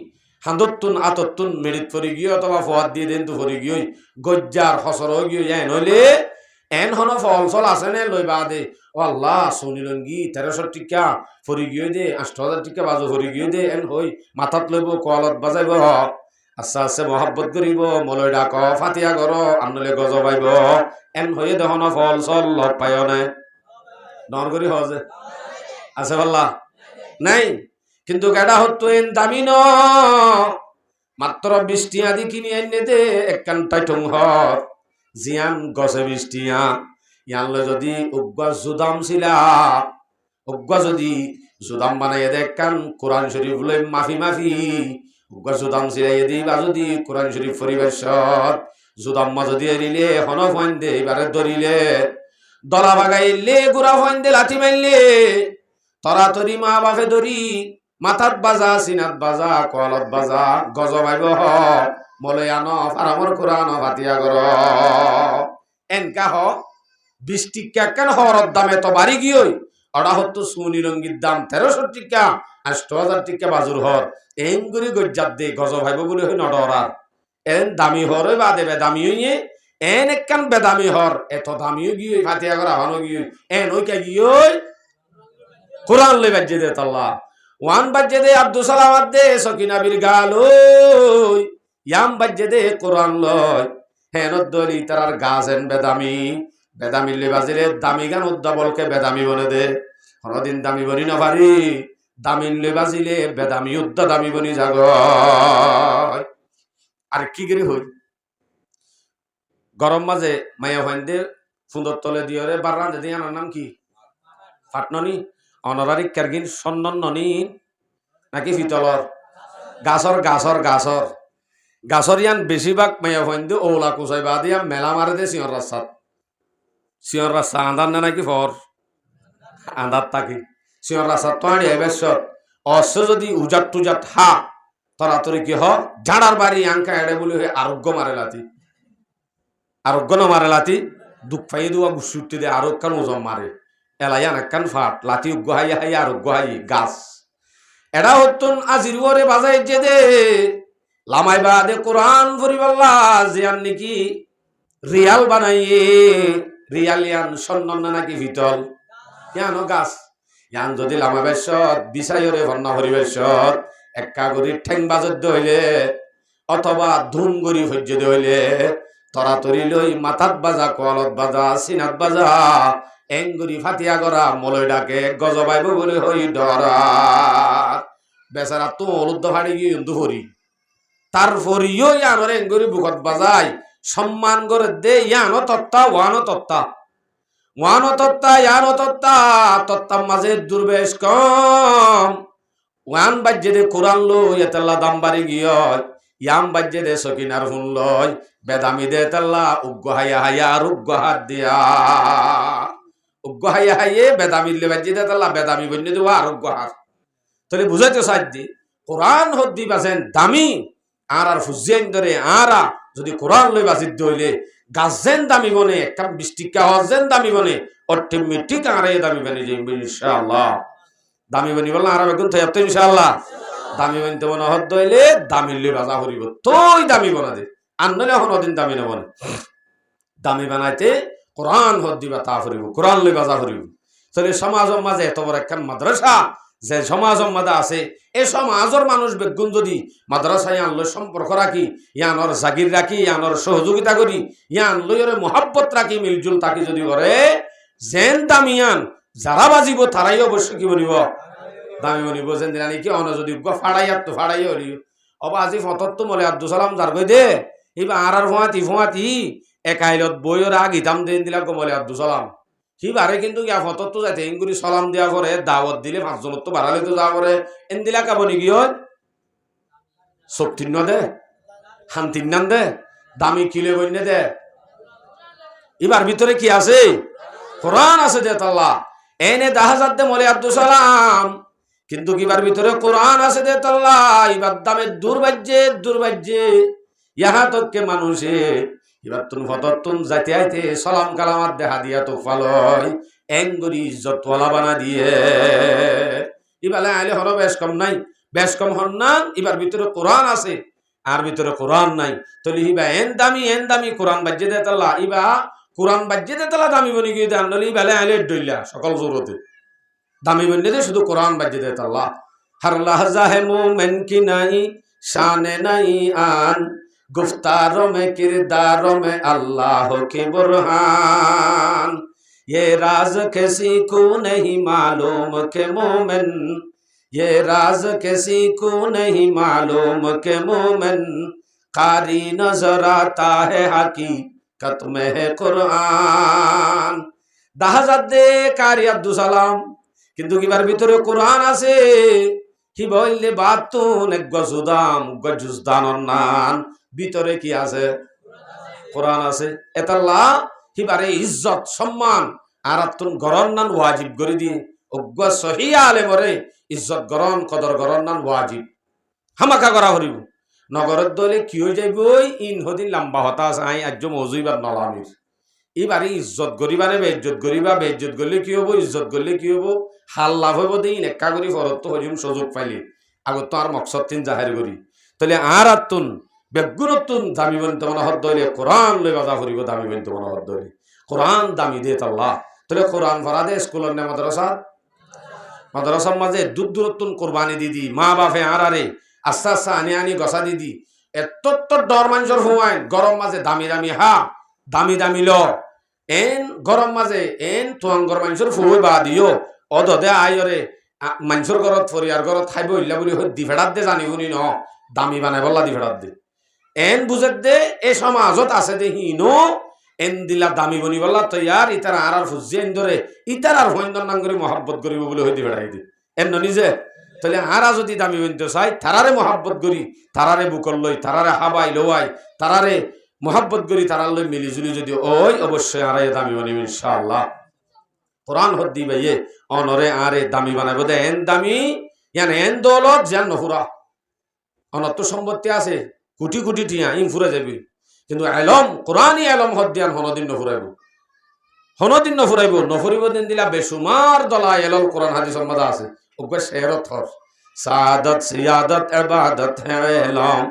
হান্দতুন আততুন মেরিত ফরি গিয়ে অথবা ফোয়াদ দিয়ে দেন তো ফরি গিয়ে গজ্জার হসর গিয়ে এন হইলে এন হন ফল চল আছে নে লইবা দে ও আল্লাহ সুনি লঙ্গি ১৩০০ টিকা ফরি গিয়ে দে ৮০০০ টিকা বাজু ফরি গিয়ে দে এন হই মাথাত লইব কলত বাজাইব আচ্ছা আছে মহব্বত করিব মলৈ ডাক ফাতিয়া কর আনলে গজ পাইব এন হয়ে দেখোন ফল চল লগ পাই নে ডর করি সহজে আছে পাল্লা নাই কিন্তু কেডা হতো এন দামি ন মাত্র ২০ টিয়া দি কিনি এনে দে একখানটাই ঠুং হর জিয়ান গছে ২০ টিয়া ইয়ানলে যদি উগ্র জুদাম ছিলা উগ্গা যদি জুদাম বানাইয়ে দেখ কান কোরআন শরীফ লই মাফি মাফি উগ্গা জুদাম সিরাইয়ে দি বা যদি কোরআন শরীফ পরিবেশত জুদাম্মা যদি এরিলে হন ফাইন দে এবারে ধরিলে দলা বাগাইলে গুড়া ফাইন দে লাঠি মারলে তরাতরি মা বাপে ধরি মাথাত বাজা সিনাত বাজা কলত বাজা গজবাইব হ মলে আন ফারামর কোরআন ফাতিয়া কর এনকা হ 20 টিকা কেন হরর দামে তো বাড়ি গিয়ে ওটা হতো সুনি রঙ্গির দাম 1300 টিকা 8000 টিকা বাজুর হর এন করে গজ্জাত দে গজবাইব বলে হই নডরার এন দামি হর বা দেবে দামি হইয়ে এন একখান বেদামি হর এত দামিও গিয়ে ফাতিয়া করা হনো গিয়ে এন ওই কে গিয়ে কোরআন লই বাজ্যে দে তাল্লাহ ওয়ান বাজ্যে দে আব্দুল সালামাত দে সকিনা বীর গালই ইয়াম বাজ্যে দে কোরআন লয় হেন দলি তারার গাছেন বেদামি বেদামি লে বাজিলে দামি গান উদ্দাবলকে বেদামি বলে দে কোনদিন দামি বনি না পারি দামি লে বাজিলে বেদামি উদ্দা দামি বনি জাগ আর কি করে হই গরম মাঝে মায়া ভাইন্দে ফুন্দর তলে দিয়ে রে বার রাঁধে দিয়ে আমার নাম কি ফাটননি অনারারিক কারগিন সন্ননি নাকি ফিতলর গাছর গাছর গাছর গাছর ইয়ান বেশিরভাগ মায়া ভাইন্দে ওলা কুচাই বা দিয়া মেলা মারে দে সিয়র রাস্তা আন্দার না নাকি ফর আন্দার থাকি সিয়র রাস্তা তো আনি এবেশ্বর অশ্ব যদি উজাট টুজাট হা তরাতরি কি হ ঝাড়ার বাড়ি আঙ্কা এড়ে বলে হয়ে আরোগ্য মারে লাতি আরোগ্য না মারে লাতি দুঃখ পাইয়ে দেওয়া গুসুটি দে আরোগ্য ওজন মারে এলাইয়ান একখান ফাট লাতি উগ্গ হাইয়া হাইয়া আরোগ্য হাই গাছ এরা হতুন আজির ওরে বাজাই যে দে লামাই বা দে কোরআন ফরিবাল্লা জিয়ান নাকি রিয়াল বানাইয়ে রিয়াল ইয়ান সন্নন নাকি ভিতল ইয়ানো গাছ ইয়ান যদি লামা বেশত বিচাইরে ভন্না পরিবেশত একা গরি ঠেং বাজত হইলে অথবা ধুম গরি হজ্জে হইলে তরাতরি লই মাথাত বাজা কলত বাজা সিনাত বাজা এঙ্গুরি ফাতিয়া করা মলই ডাকে গজবাইব বলে হই ডরা বেচারা তো অলুদ্দ ফাড়ি গিয়ে দুহরি তারপরিও ইয়ানোর এঙ্গুরি বুকত বাজাই সম্মান করে দে ইয়ানো তত্তা ওয়ানো তত্তা ওয়ানো তত্তা ইয়ানো তত্তা তত্তার মাঝে দুর্বেশ কম ওয়ান বাজ্যে দে কোরআন লই এতাল্লা দাম বাড়ি গিয়ে ইয়াম বাজ্যে দে সকিনার হুন লয় বেদামি দে তাল্লা উগ্গ হাইয়া হাইয়া আর উগ্গ হাত দিয়া উগ্গ হাইয়া হাইয়ে বেদামিলে বাজ্যে দে তাল্লা বেদামি বন্য দেওয়া আর উগ্গ হাত তাহলে বুঝাইতে সাহায্যে কোরআন হদ্দি বাসেন দামি আর ফুজিয়ান ধরে আরা যদি কোরআন লই বাজিত হইলে গাছেন দামি বনে একটা 20 টিকা হজেন দামি বনে অটোমেটিক আর দামি বনে যে ইনশাআল্লাহ দামি বনি বললাম আর বেগুন তো এত ইনশাআল্লাহ দামি বনতে মনে হদ হইলে দামি লই বাজা করিব তোই দামি বনা দে আনলে এখন ওদিন দামি না বনে দামি বানাইতে কোরআন হদ দিবা তা করিব কোরআন লই বাজা করিব তাহলে সমাজের মাঝে এত বড় একটা মাদ্রাসা যে সমাজের মাঝে আছে এই সমাজের মানুষ বেগুন যদি মাদ্রাসায় আনলো সম্পর্ক রাখি ইয়ানোর জাগির রাখি ইয়ানোর সহযোগিতা করি ইয়ান লইরে মোহাব্বত রাখি মিলজুল তাকে যদি করে জেন দামিয়ান যারা বাজিব তারাই অবশ্য কি বলিব দামি বলিব যেন দিনানি কি অন যদি ফাড়াই তো ফাড়াই হলি অবা আজি ফতত তো মলে আব্দুল সালাম যার কই দে এইবা আর ফোঁয়াতি একাইলত বইয়ের আগ ইতাম দেন দিলা মলে আব্দুল সালাম সিবারে কিন্তু ইয়া ফতত তো যাইতে ইংগুরি সালাম দেওয়া করে দাওয়াত দিলে 5 জনত তো বাড়ালে তো যাওয়া করে এন দিলা কাবনি কি হয় শক্তি ন দে শান্তি নাম দে দামি কিলে বইনে দে এবার ভিতরে কি আছে কোরআন আছে দে তাল্লা এনে দাহাজাত দে মলে আব্দুল সালাম কিন্তু কিবার ভিতরে কোরআন আছে দে তাল্লা এবার দামে দুর্বাজ্যে ইহা তোকে মানুষে এবার তুন ফততুন যাইতে আইতে সালাম কালামাত দেখা দিয়া তো ফালয় এঙ্গুরি ইজ্জতওয়ালা বানা দিয়ে ইবালে আইলে হলো বেশ কম হন না এবার ভিতরে কোরআন আছে আর ভিতরে কোরআন নাই তাহলে ইবা এন দামি কোরআন বাজ্যে দে তাল্লা ইবা কোরআন বাজ্যে দে তাল্লা দামি বনি গিয়ে দেন নলি ইবালে আইলে ডইলা সকল জরুরতে দামি বনি দে শুধু কোরআন বাজ্যে দে তাল্লা হর লহজা হে মুমিন কি নাই শানে নাই আন गुफ्तारों में किरदारों में अल्लाह के बुरहान ये राज किसी को नहीं मालूम के मोमिन ये राज किसी को नहीं मालूम के मोमिन कारी नजर आता है हकीकत में है कुरान दाहजत दे कारी अब्दुल सलाम কিন্তু কিবার ভিতরে কোরআন আছে কি বললে বাতুন এক গজুদাম গজুস দানন নান ভিতরে কি আছে কোরআন আছে এতাল্লা হিবারে ইজ্জত সম্মান আর তুন গরন নান ওয়াজিব করে দিয়ে অজ্ঞ সহি আলেমরে ইজ্জত গরন কদর গরন নান ওয়াজিব হামাকা করা হরিব নগরের দলে কি হয়ে যাইব ইন হদিন লম্বা হতাশ আই আজ মজুইবার নলামির এবারে ইজ্জত গরিবারে বেইজ্জত গরিবা বেইজ্জত করলে কি হবো ইজ্জত করলে কি হবো হাল লাভ হইব দিই নেকা করি ফরত হইম সুযোগ পাইলে আগত তো আর মকসদ তিন জাহের করি তাহলে আর আতুন বেগুনতুন দামি বন্ত মনে হদ দইলে কোরআন লই বাজা করিব দামি বন্ত মনে হদ দইলে কোরআন দামি দে আল্লাহ তাহলে কোরআন ভরা দে স্কুলের নে মাদ্রাসার মাঝে দূর দূরতুন কোরবানি দিদি মা বাপে আর আরে আস্তে আস্তে আনি আনি গসা দিদি এত ডর মানুষের হুয়াইন গরম মাঝে দামি দামি হা দামি দামি ল এন গরম মাঝে এন তোয়াঙ্গর মানুষের ফুই বা দিও অদে আইরে মানুষের ঘরত ফরিয়ার ঘরত খাইব ইল্লা বলি দি ফেড়াত দে জানি শুনি ন দামি বানাই বললা দি ফেড়াত দে এন বুঝেত দে এ সমাজত আছে দে হিনো এন দিলা দামি বনি বললা তৈয়ার ইতার আর ফুজি এন ধরে ইতার আর হইন্দর নাম করে মহাব্বত করিব বলে হইতে ফেড়াই দি এন নিজে তাহলে আরা যদি দামি বনতে চাই তারারে মহাব্বত করি তারারে বুকল লই তারারে হাবাই লোয়াই তারারে মহাব্বত করি তারার লই মিলিজুলি যদি ওই অবশ্যই আরাই দামি বানিব ইনশাআল্লাহ কোরআন হদ্দি ভাইয়ে অনরে আরে দামি বানাইব দে এন দামি ইয়ান এন দৌলত যেন নফুরা অনত সম্পত্তি আছে কোটি কোটি টিয়া ইন ফুরে যাবি কিন্তু এলম কোরআনই এলম হদ্দিয়ান হনদিন নফুরাইব নফুরিব দিন দিলা বেসুমার দলা এলম কোরআন হাদিসের মধ্যে আছে ওকে শেরত হর সাদত সিয়াদত ইবাদত है এলম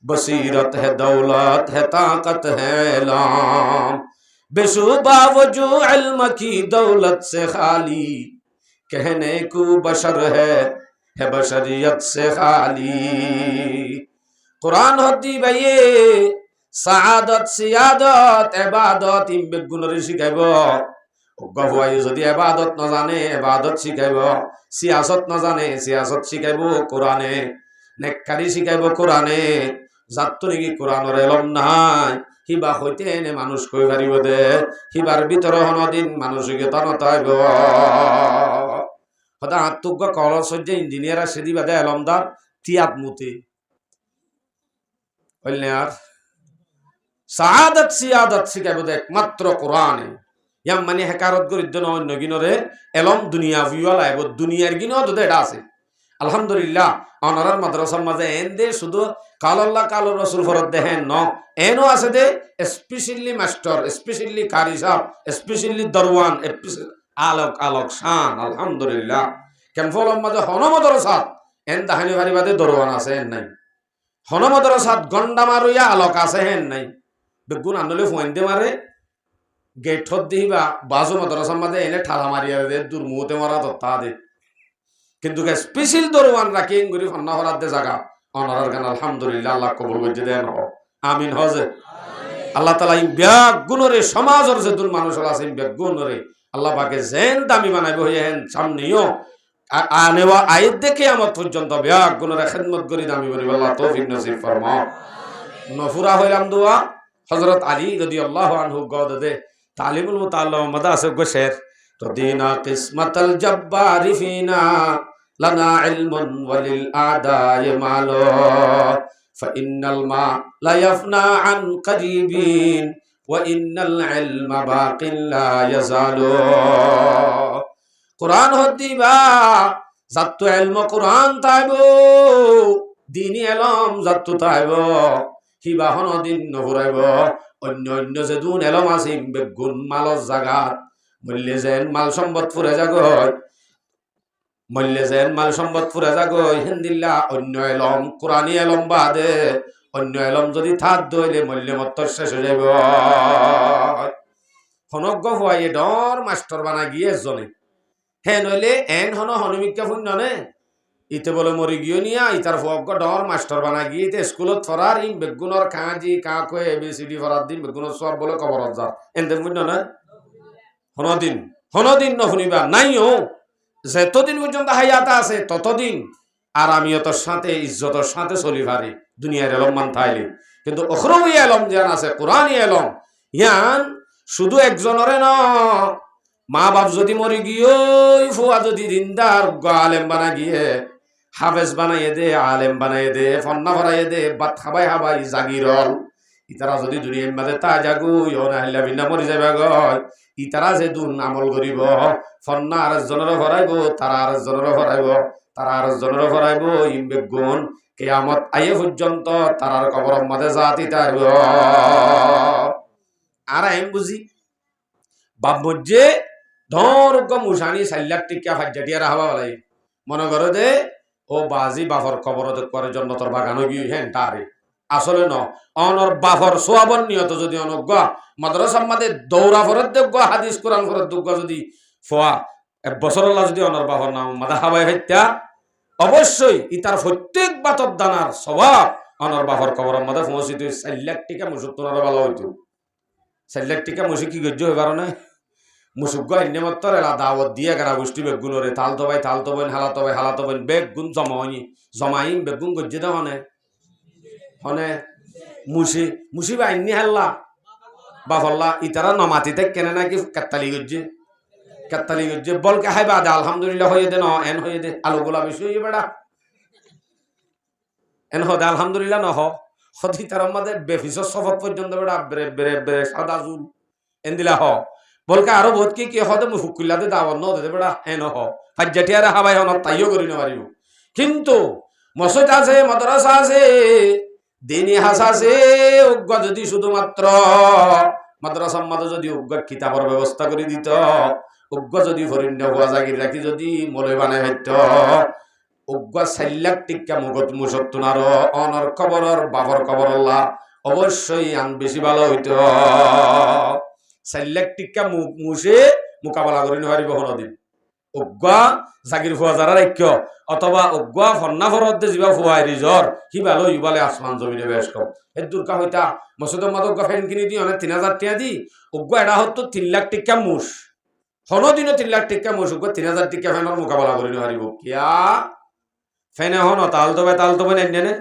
बसीरत है दौलत है ताकत है इल्म बेशुबा वजू इल्म की दौलत से खाली कहने को बशर है बशरियत से खाली कुरान होती भाइये सादत सियादत इबादत इम बेगुनरे शिखाइब गवाई যদি ইবাদত না জানে ইবাদত শিখাইব সিয়াসত না জানে সিয়াসত শিখাইব কোরআনে নেককারি শিখাইব কোরআনে যাত্তো নাকি কোরআনের এলম নাই হিবা হইতে এনে মানুষ কই পারিব দে হিবার ভিতরে হনদিন মানসিকতা নতাইব হদা আত্মজ্ঞ কলেজ সজ্জে ইঞ্জিনিয়ার সেদি বাদে এলমদার তিয়াত মুতে বললে আর সাআদত সিয়াদত শিখাইব দে একমাত্র কোরআনে ইয়াম মানে হেকারত গরিদ্দ অন্য গিনরে এলম দুনিয়া ভিওয়ালা এবং দুনিয়ার গিনও তো এটা আছে আলহামদুলিল্লাহ অনারার মাদ্রাসার মাঝে এন দে শুধু কাল আল্লাহ কাল রসুল ফরত দেহেন ন এনও আছে দে স্পেশালি মাস্টার স্পেশালি কারি সাহেব স্পেশালি দরওয়ান আলোক আলোক শান আলহামদুলিল্লাহ কেন ফলম মাঝে হন মাদ্রাসাত এন দাহানি ভারি বাদে দরওয়ান আছে হেন নাই হন মাদ্রাসাত গন্ডা মারুয়া আলোক আছে হেন নাই বেগুন আনলে ফোন দে মারে গেটত দিবা বাজু মাদ্রাসার মাঝে এনে ঠালা মারিয়া দে দূর মুহতে মারা দত্তা দে কিন্তু স্পেশাল দরওয়ান রাখি গুরি ফান্না হরাত দে জায়গা অনারার গান আলহামদুলিল্লাহ আল্লাহ কবুল করতে দেন আমিন হজে আল্লাহ তাআলা ইন ব্যাগ গুণরে সমাজের যে দুল মানুষ আছে ইন ব্যাগ গুণরে আল্লাহ পাকে যেন দামি বানাইব হেন সামনেও আনেওয়া আয়াত দেখে কিয়ামত পর্যন্ত ব্যাগ গুণরে খিদমত করি দামি বানাইব আল্লাহ তৌফিক নসিব ফরমাও নফুরা হইলাম দোয়া হযরত আলী রাদিয়াল্লাহু আনহু গদ দে তালিমুল মুতাআল্লাম মাদাসে গো শের رضينا قسمة الجبار فينا لنا علم وللأعداء مال فإن الماء لا يفنى عن قريبين وإن العلم باق لا يزال قرآن هديبا زدت علم قرآن تايبو ديني علم زدت تايبو হিবা হন দিন নফুরাইব অন্য অন্য যে দুন এলম আসিম বেগুন মালর জাগাত মল্লে যেন মাল সম্পদ ফুরে যাগয় মল্লে যেন মাল সম্পদ ফুরে যাগয় হিন্দিল্লা অন্য এলম কোরআনী এলম বাদে অন্য এলম যদি থাত দইলে মল্লে মত্তর শেষ হয়ে যাব হনজ্ঞ হওয়াই ডর মাস্টার বানা গিয়ে জনে হে নইলে এন হন হনুমিকা ফুন্ননে ইতে বলে মরি গিয়ে নিয়া ইতার ফজ্ঞ ডর মাস্টার বানা গিয়ে ইতে স্কুলত ফরার ইম বেগুনর কাঁজি কাঁ কয়ে এবিসিডি ফরার দিন বেগুনর সব বলে কবরত যার এনতে ফুন্ন না হনদিন নশুনিবা নাইও যতদিন পর্যন্ত হায়াত আছে ততদিন আর আমিয়তর সাথে ইজ্জতর সাথে চলি পারি দুনিয়ার এলম মান থাইলে কিন্তু অখরবি এলম যেন আছে কোরআনী এলম ইয়ান শুধু একজনরে ন মা বাপ যদি মরে গিয়ে ফুয়া যদি দিনদার আলেম বানা গিয়ে হাফেজ বানাইয়ে দে, আলেম বানাইয়ে দে, ফন্না ভরাইয়ে দে, বাত খাবাই হাবাই জাগিরল ইতারা যদি দুনিয়ার মাঝে তা জাগু ইহনা বিনা মরি যাবে গয় ইতারা যে দুন আমল করিব ফন্না আর জনের ভরাইব, তারা আর জনের ভরাইব, তারা আর জনের ভরাইব ইমবে গুণ কিয়ামত আইয়ে পর্যন্ত তারার কবরের মাঝে জাতি তাইব। আর আমি বুঝি বাপ মজ্জে ধরগ মুসানি 4 লাখ টিকা ফাজ্জাটিয়া রাহবা বলাই মনে করো দে ও বাজি বাফর খবর করে জন্য তোর বাগানো গিয়ে হ্যাঁ তারে আসলে ন অনর বাফর সোয়াবন নিয়ত যদি অনজ্ঞ মাদ্রাসা মাদে দৌড়া ফরত দেব হাদিস কোরআন ফরত দুগ্গ যদি ফোয়া 1 বছর যদি অনর বাফর নাম মাদা হাবাই হত্যা অবশ্যই ইতার প্রত্যেক বাতর দানার স্বভাব অনর বাফর খবরের মধ্যে পৌঁছিত 4 লাখ টিকা মুসুক তোনার ভালো হইতো 4 লাখ টিকা মুসুক কি গজ্য হইবার না মুসুক এনে মাত্র এলা দাওয়াত দিয়ে গারা গোষ্ঠী বেগুনরে তাল তো ভাই হালাতো ভাই বেগুন জমাইন বেগুন গজ্জে দে হনে মুসি বা এনে হাল্লা বাফল্লা ইতারা নমাতিতে কেনে নাকি কাত্তালি গজ্জে বলকে হাই বাদে আলহামদুলিল্লাহ হয়ে দে ন এন হয়ে দে আলু গোলা বেশি হয়ে বেড়া এন হদে আলহামদুলিল্লাহ নহ হদি তার মধ্যে বেফিসর সফর পর্যন্ত বেড়া বেরে বেরে বেরে সাদা জুল এন দিলা হ বলকে আরো বহুত কি হদে মুখ কুল্লাতে দাওয়াত ন দে বেড়া এন হ ফাজ্জাটিয়ারে হাবাই হন তাইও করি না পারিব কিন্তু মসজিদ আছে মাদ্রাসা আছে দিনী হাস আছে উগ্র যদি শুধুমাত্র মাদ্রাসার মাঝে যদি উগ্র কিতাবের ব্যবস্থা করে দিত উগ্র যদি ফরিন্দ হওয়া জাগির রাখি যদি মলে বানাই হইত উগ্র 4 লাখ টিকা মুগত মুসত্তুনার অনর কবরর বাবর কবর আল্লাহ অবশ্যই আন বেশি ভালো হইত 4 লাখ টিকা মুসে মোকাবেলা করে নিতে হনদিন উগ্র জাগির ফুয়া যারা রাখ্য অথবা উগ্র ফন্না ফরত যা ফুয়াই রিজর সি ভালো ইবালে আসমান জমিনে বেশ কম এর দুর্গা হইতা মসজিদের মাদক ফ্যান কিনি দি অনেক 3000 টাকা দি উগ্র এটা হতো 3 লাখ টিকা মুস হনদিনও 3 লাখ টিকা মুস উগ্র 3000 টিকা ফ্যানের মোকাবেলা করে নিতে কিয়া ফেনে হন তাল তবে নেনে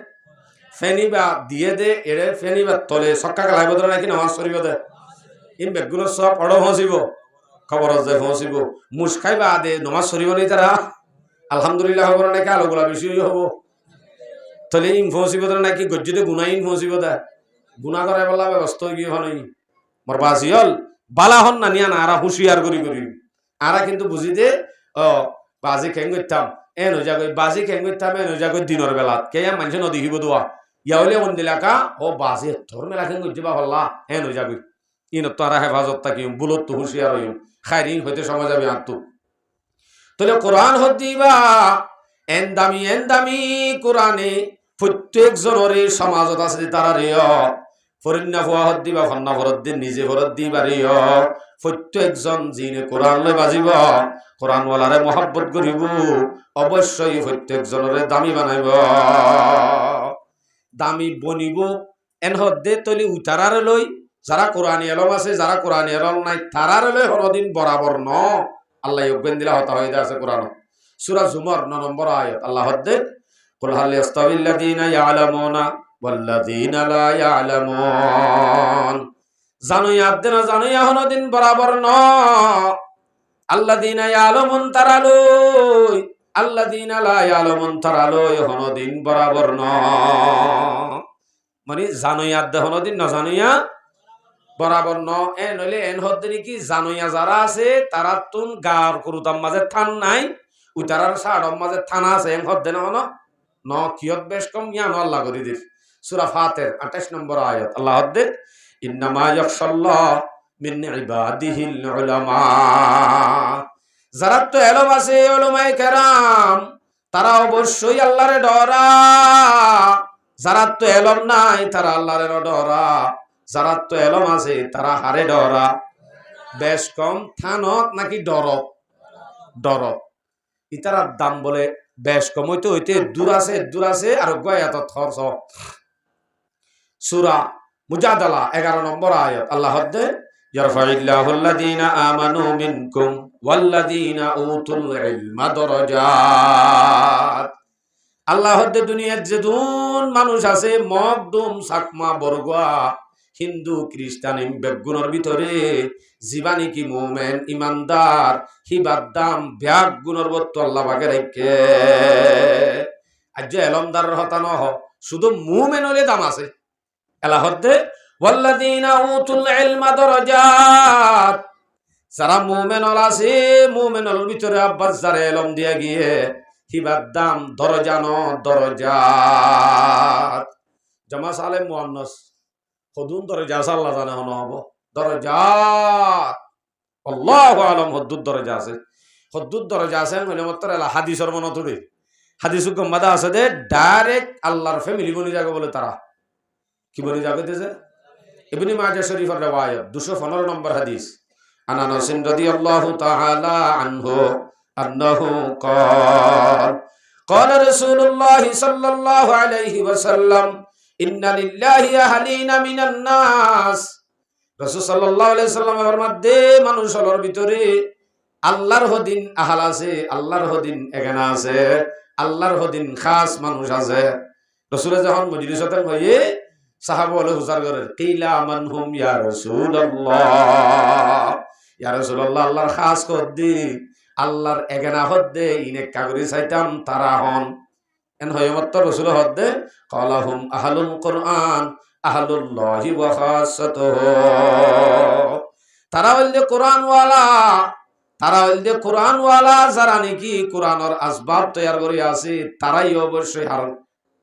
ফেনি বা দিয়ে দে এড়ে ফেনি বা তলে সক্কা গালাই বদলে নাকি নামাজ শরীফ দে ইন বেগুলো সব পড়ো হসিব খবর যায় পৌঁছিব মুস খাইবা দে নমাজ শরীফ নেই তারা আলহামদুলিল্লাহ হব নাকি আলোগুলা বেশি হব তাহলে ইন পৌঁছিব নাকি গজ্জিতে গুনাই ইন পৌঁছিব দে গুণা করাই বলা ব্যবস্থা গিয়ে হন মোর বাজি হল বালা হন না নিয়া না আরা হুঁশিয়ার করি আরা কিন্তু বুঝি দে ও বাজি খেং করতাম এন হয়ে যাগৈ বাজি খেং করতাম এন হয়ে যাগৈ দিনের বেলাত কে মানুষ নদীহিব দোয়া ইয়া হলে মন দিলাকা ও বাজি তোর মেলা খেং করতে বা হল্লা এন হয়ে যাগৈ ইনত তো আরা হেফাজত থাকিম বুলত তো হুঁশিয়ার হইম খাইরিং হইতে সময় যাবে আর তো তাহলে কোরআন হদিবা এন দামি কোরআনে প্রত্যেক জনরে সমাজত আছে তারা রে ফরিন্না ফুয়া হদিবা ফন্না ভরত দিন নিজে ভরত দিবা রে প্রত্যেকজন যিনি কোরআন লই বাজিব কোরআনওয়ালারে মহব্বত করিব অবশ্যই প্রত্যেক জনরে দামি বানাইব দামি বনিব এন হদ্দে তলি উতারারে লই যারা কোরআন এলম আছে যারা কোরআন এলম নাই তারার লই হরদিন বরাবর ন আল্লাহ ইউবেন দিলা হতা হইদা আছে কোরআন সূরা জুমার 9 নম্বর আয়াত আল্লাহ হদ্দে কুল হাল ইয়াস্তাবিল্লাযিনা ইয়ালামুনা ওয়াল্লাযিনা লা ইয়ালামুন জানো ইয়াদনা জানো ইয়া হরদিন বরাবর ন আল্লাযিনা ইয়ালামুন তারালই আল্লাযিনা লা ইয়ালামুন তারালই হরদিন বরাবর ন মানে জানো ইয়াদ হরদিন না জানো ইয়া বরাবর ন এ নইলে এন হদ্দে কি জানুইয়া যারা আছে তারা তুন গার করুতাম মাঝে থান নাই ওই তারার সাড়ম মাঝে থানা আছে এন হদ্দে ন কিয়ত বেশ কম জ্ঞান আল্লাহ করে দিস সূরা ফাতির 28 নম্বর আয়াত আল্লাহ হদ্দে ইন্নামা ইয়াখশাল্লাহ মিন ইবাদিহিল উলামা যারা তো এলম আছে উলামায়ে কেরাম তারা অবশ্যই আল্লাহরে ডরা যারা তো এলম নাই তারা আল্লাহরে ডরা যারা তো এলম আছে তারা হারে ডরা বেশ কম থানত নাকি ডরত ইতারার দাম বলে বেশ কম হইতে দূর আছে আর গয়াত থরস সূরা মুজাদালা 11 নম্বর আয়াত আল্লাহ হদ্দে ইয়ারফাইল্লাহু আল্লাযীনা আমানু মিনকুম ওয়াল্লাযীনা উতুল ইলমা দারাজাত আল্লাহ হদ্দে দুনিয়ার যে দুন মানুষ আছে মকদুম সাকমা বরগুয়া হিন্দু খ্রিস্টান বেগুনের ভিতরে জীবানী কি মোমেন ইমানদার হিবার দাম ব্যাগ গুণর বত্তু আল্লাহ বাগে রেখে আজ এলমদার হতা নহ শুধু মোমেন হলে দাম আছে এলা হতে ওয়াল্লাযীনা উতুল ইলমা দারাজাত যারা মুমিনুল আছে মুমিনুল ভিতরে আব্বাস যারা ইলম দিয়া গিয়ে হিবার দাম দরজাত জামা সালেম মুআন্নাস হদুন দরজা আল্লাহ জানে হন হব দরজাত আল্লাহু আলাম হদ্দুদ দরজা আছে হদ্দুদ দরজা আছে মানে মতর হাদিসের মনে তুলে হাদিস গম্মাদা আছে দে ডাইরেক্ট আল্লাহর ফ্যামিলি বনি যাবে বলে তারা কি বনি যাবে দেছে ইবনে মাজাহ শরীফের riwayat 215 নম্বর হাদিস আন আনাস রাদিয়াল্লাহু তাআলা আনহু আন্নাহু قال قال رسول الله صلى الله عليه وسلم ان لله اهلين من الناس রাসূল সাল্লাল্লাহু আলাইহি সাল্লামের মধ্যে মানুষের ভিতরে আল্লাহর হদিন আহাল আছে আল্লাহর হদিন এখানে আছে আল্লাহর হদিন খাস মানুষ আছে রাসূল যখন মজলিসতে হয়ে সাহাবা বলে হুসার করে কিলা মানহুম ইয়া রাসূলুল্লাহ ইয়া রাসূলুল্লাহ আল্লাহর খাস কদ্দি আল্লাহর এগানা হদ্দে ইনে কাগরি চাইতাম তারা হন এন হয়ে মত রাসূল হদ্দে ক্বালাহুম আহলুল কুরআন আহলুল্লাহি ওয়া খাসাতুহু তারা হইলে কোরআন ওয়ালা যারা নাকি কোরআনের আসবাব তৈয়ার করে আছে তারাই অবশ্যই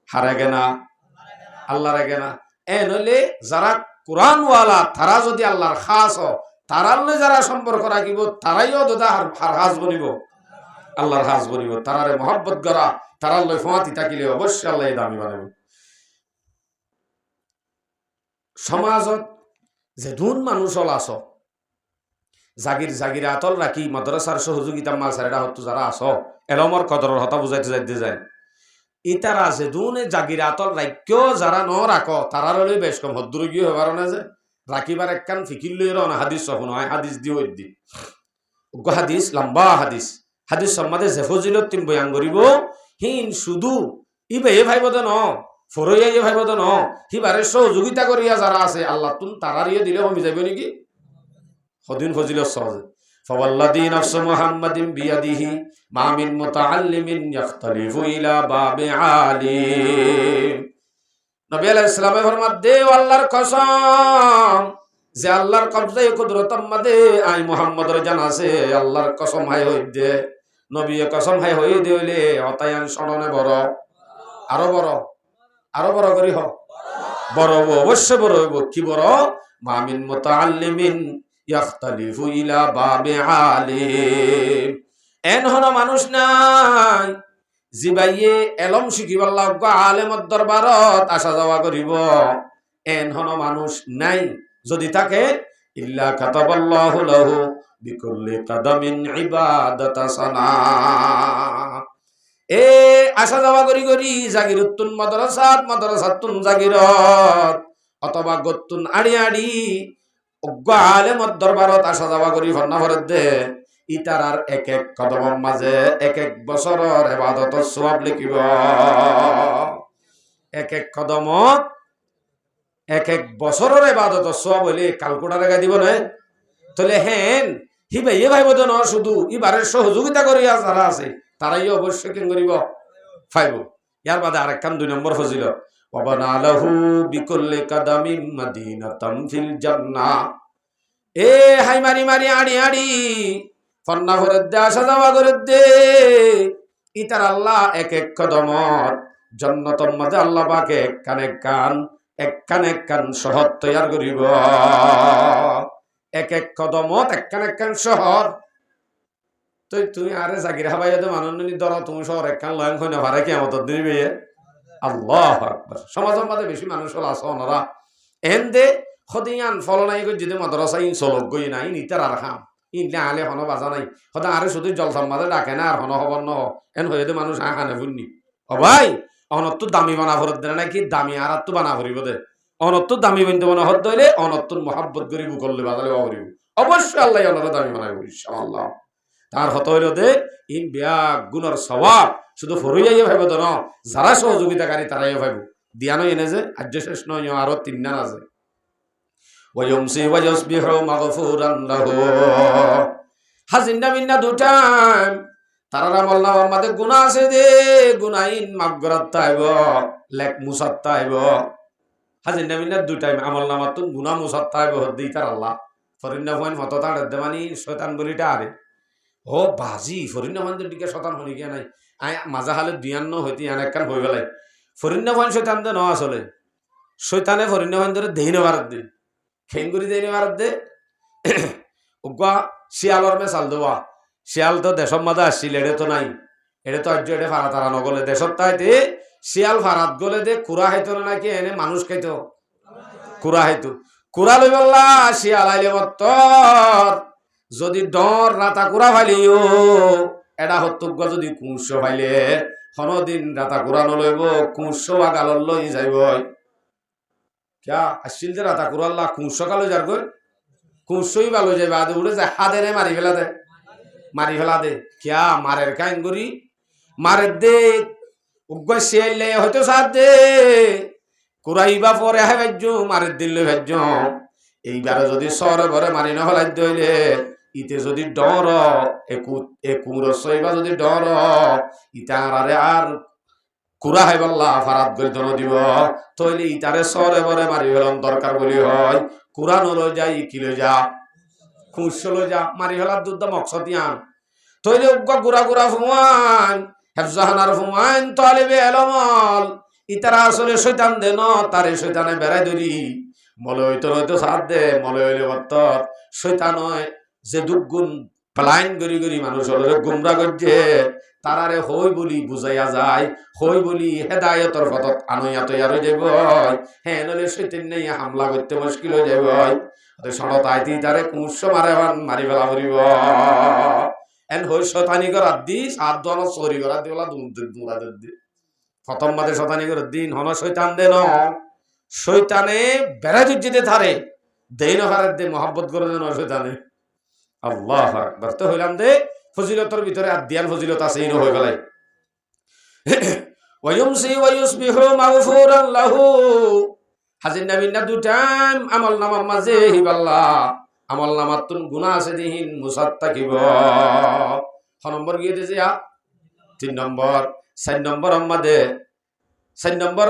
হারে গেনা আল্লাহর এগেনা এন হইলে যারা কোরআন ওয়ালা তারা যদি আল্লাহর খাস তারালে যারা সম্পর্ক রাখিব তারাইও দাদা হাস বনিব আল্লাহর হাস বনিব তারারে মহব্বত করা তারার লই ফাঁতি থাকিলে অবশ্যই আল্লাহ দামি বানাবে সমাজত যে দুন মানুষ আস জাগির আতল রাখি মাদ্রাসার সহযোগিতা মাল সারেটা হতো যারা আস এলমর কদরের হতা বুঝাইতে যাইতে যায় ইতারা আছে দুনে জাগির আতল রাখ্য যারা ন রাখ তারার লই বেশ কম হদ্দুরগী হবার না যে রাখিবার একখান ফিকির লই না হাদিস সফন হয় হাদিস দি ওই দি হাদিস লম্বা হাদিস সম্মাদে যে ফজিলত তিন বয়ান করিব হিন শুধু ইবে এ ভাইব ন ফরইয়া এ ভাইব ন হিবারে সহযোগিতা করিয়া যারা আছে আল্লাহ তুন তারারিয়ে দিলে কমি যাবে নাকি হদিন ফজিলত সহজে فوالذي نفس محمد بيده ما من متعلم يختلف الى باب عالم নবী আলাইহিস সালামের ফরমান দে আল্লাহর কসম যে আল্লাহর কবজায়ে কুদরতের মধ্যে আই মুহাম্মদের জান আছে আল্লাহর কসম হাই হই দে নবী কসম হাই হই দে হইলে অতায়ান শরণে বড় আরো বড় করি হ বড় অবশ্য বড় হইব কি বড় মামিন মুতাআল্লিমিন ইয়াখতালিফু ইলা বাবে আলিম এন হন মানুষ নাই জিবাইয়ে এলম শিখিবার লাগা আলেমর দরবারত আসা যাওয়া করিব এন হন মানুষ নাই যদি থাকে ইল্লা কাতাবাল্লাহু লাহু বিকুল্লি কাদামিন ইবাদাতা সানা এ আসা যাওয়া করি জাগিরুত্তুন মাদ্রাসাতুন জাগিরত অথবা গত্তুন আড়ি আলেমর দরবারত আসা যাওয়া করি ফন্না ভরত দে ইতারার এক এক কদমের মাঝে এক এক বছরের ইবাদতের সওয়াব লিখিব এক এক কদমত এক এক বছরের ইবাদতের সওয়াব হইলে ক্যালকুলেটর রেখা দিব না তাহলে হেন হিবে এ ভাইব তো না শুধু ইবারের সহযোগিতা করিয়া যারা আছে তারাই অবশ্যই কেন করিব পাইব ইয়ার বাদে আরেকখান 2 নম্বর ফজিলত ওয়াবানা লাহু বিকুল্লি কাদামিন মাদিনাতাম ফিল জান্নাহ এ হাই মারি আড়ি ফন্না ভরত দে আসা যাওয়া করে দে ইতার আল্লাহ এক এক কদমত জান্নাতের মধ্যে আল্লাহ পাক এক কান শহর তৈয়ার করিব এক এক কদমত এক কান শহর তো তুমি আরে জাগির হাবাইয়া তো মানন্নি ধরো তুমি শহর এক কান লয়ং হই না ভারে কিয়ামত দিবে আল্লাহু আকবার সমাজের মধ্যে বেশি মানুষ হল আছে ওনারা এন্দে খদিয়ান ফলনাই গই যদি মাদ্রাসা ইন চলক গই নাই নিতার আর খাম ইনলে আলে হন বাজা নাই সদা আরে শুধু জলসার মাঝে ডাকে না আর হন হবর ন এন হয়ে মানুষ হানে ফুননি ও ভাই অনত্ত দামি বানা ভরত দে নাকি দামি আর তো বানা ভরিব দে অনত্ত দামি বন্ধু বানা হত দইলে অনত্তর মহাব্বত করিব করলে বাজালে অরিব অবশ্যই আল্লাহ অনর দামি বানাইব ইনশাআল্লাহ তার হত হইল দে ইন বিয়া গুণর সওয়াব শুধু ফরইয়াই ভাইব তো ন যারা সহযোগিতাকারী তারাই ভাইব দিয়ানো এনে যে আজ শেষ নয় আরো 3 নান আছে ওয়ায়ুমসি ওয়ায়ুসবিহু মাগফুরান লাহু। হাজিনা মিন্না দুটাইম তারার আমল নামার মধ্যে গুনাহ আছে দে, গুনাহিন মাগফিরাত তাইব, লেক মুসাত তাইব। হাজিনা মিন্না দুটাইম আমল নামার তো গুনাহ মুসাত তাইব হদ্দি তার আল্লাহ ফরিন্না ফইন ফটো তাড় দেমানি শয়তান বলিটা আরে ও বাজি ফরিন্না মানদের দিকে শতান হনি গিয়া নাই আই মাজা হালে দুয়ান্ন হইতে আনেক কান হই গেলাই ফরিন্না ফইন শয়তান দে ন আসলে শয়তানে ফরিন্না ফইন ধরে দেইনে মারাত দে খেঙ্গুরি দেইনে মারাত দে উগা শিয়ালর মে চাল দেওয়া শিয়াল তো দেশর মাঝে আসছিল এড়ে তো নাই এড়ে তো আর্য এড়ে ফারা তারা নগলে দেশর তাইতে শিয়াল ফারাত গলে দে কুড়া খাইতো না নাকি এনে মানুষ খাইতো কুড়া খাইতো কুড়া লই বললা শিয়াল আইলে মত্তর যদি ডর রাতা কুড়া ফাইলিও এটা হত্যজ্ঞ যদি কুঁশ ফাইলে হনদিন রাতা কুড়া নলইব কুঁশ বা গালর লই যাইব ক্যা আসছিল যে রাতা কুড়াল্লা কুঁশ কালো যার গই কুঁশই ভালো যাইবে আদে উড়ে যায় হাদে নে মারি ফেলা দে মারি ফেলা দে ক্যা মারের কাইন করি মারের দে উগ্র শিয়াইলে হয়তো সাথ দে কুড়াইবা পরে হে ভেজ্য মারের দিল ভেজ্য এইবারে যদি সরে ভরে মারি না ফেলাই দইলে ইতে যদি ডর একুর সইবা যদি ডর ইতারে আর কুড়া হাই বললা ফারাত গই ধন দিব তইলে ইতারে সরে ভরে মারি ফেলন দরকার বলি হয় কুড়া নলো যাই কি লই যা খুঁশ লই যা মারি ফেলার দুধ মকসদিয়ান তইলে উগ্র গুড়া গুড়া ফুমান হেফজাহানার ফুমান তালিবে এলমল ইতারা আসলে শয়তান দে ন তারে শয়তানে বেড়াই ধরি মলে হইতো হয়তো সাথ দে মলে হইলে বত্তর শয়তান হয় যে দুগুণ প্লাইন গরি গরি মানুষ হলে গুমরা করছে তারারে হই বলি বুঝাইয়া যায় হই বলি হেদায়তর পথত আনইয়া তৈয়ার হয়ে যাব হ্যাঁ নলে শয়তান নেই হামলা করতে মুশকিল হয়ে যাব সড়ত আইতি তারে কুঁশ মারে মারি ফেলা করিব এন হই শয়তানি করার দি সাত দল চুরি করার দি ওলা দুমরা দি প্রথম মাঝে শতানি করে দিন হন শৈতান দে ন শৈতানে বেড়াই যেতে থারে দেই নহারের দে মহাব্বত করে দেন শৈতানে আল্লাহ আকবার তো হইলাম দে ফজিলতর ভিতরে আদিয়ান ফজিলত আছে ইনো হয়ে গেলাই ওয়ায়ুমসি ওয়ায়ুসবিহু মাগফুরান লাহু হাজিন নাবিনা দু টাইম আমল নামার মাঝে হিবাল্লা আমল নামার তুন গুনাহ আছে দিহিন মুসাত থাকিব ছ নম্বর গিয়ে দিছে 3 নম্বর 4 নম্বর আমাদে 4 নম্বর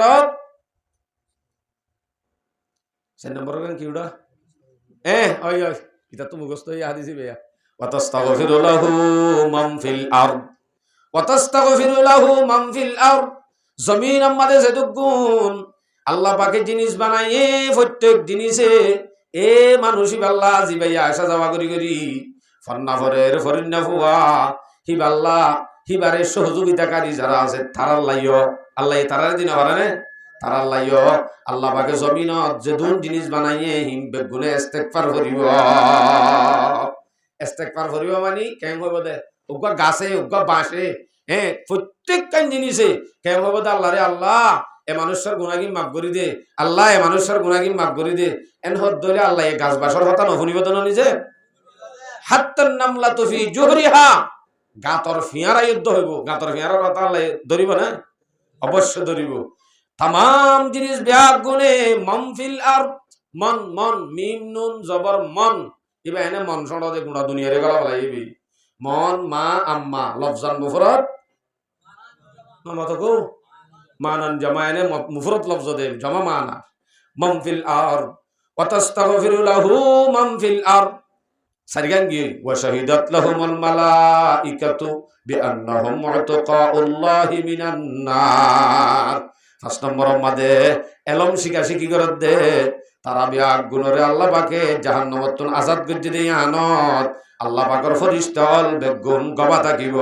কি উড়া ওই ওই এটা তো মুখস্থ হই হাদিসে বেয়া ওয়াতাস্তাগফিরু লাহু মান ফিল আরদ ওয়াতাস্তাগফিরু লাহু মান ফিল আরদ জমিন আমাদে যে দুগুণ আল্লাহ পাকে জিনিস বানাইয়ে প্রত্যেক জিনিসে এ মানুষই বাল্লা জিবাইয়া আসা যাওয়া করি করি ফন্নাফরের ফরিন্না ফুয়া হিবাল্লা হিবারে সহযোগিতাকারী যারা আছে তারার লাইও আল্লাহ তারার দিন পারে তারার লাইও আল্লাহ পাকে জমিনত যে দুন জিনিস বানাইয়ে হিম বেগুনে ইস্তেগফার করিব ইস্তেগফার করিব মানে কেন হইব দে উগা গাছে উগা বাঁশে প্রত্যেকটা জিনিসে কেন হইব দে আল্লাহ রে আল্লাহ এ মানুষের গুনাহগার মাফ করি দে আল্লাহ এ মানুষের গুনাহগার মাফ করি দে এন হদ দইলে আল্লাহ এই গাছ বাসর কথা নফুনিব তো নিজে হাত্তান নামলাতু ফি জুহরিহা গাতর ফিয়ারা যুদ্ধ হইব গাতর ফিয়ারার কথা আল্লাহ ধরিব না অবশ্য ধরিব তাম জিনিস ব্যাগ গুনে মনফিল আর মন মন মিম নুন জবর মন ইবা এনে মন সড় দে গুড়া দুনিয়ারে গলা বলাইবি মন মা আম্মা লফজান মুফরদ মামা তো কো মানান জামা এনে মুফরদ লফজ দে জামা মানা মনফিল আর ওয়াতাস্তাগফিরু লাহু মনফিল আর সারিগান গিয়ে ওয়াশাহিদাত লাহুমুল মালাইকাতু বিআন্নাহুম মুতাকাউল্লাহি মিনান নার 5 নম্বর মাদে এলম শিখি করে দে তারা বিয়াগ গুণরে আল্লাহ পাকে জাহান্নামত তুন আজাদ করে দে আনত আল্লাহ পাকের ফরিস্তাল বেগুন গবা থাকিব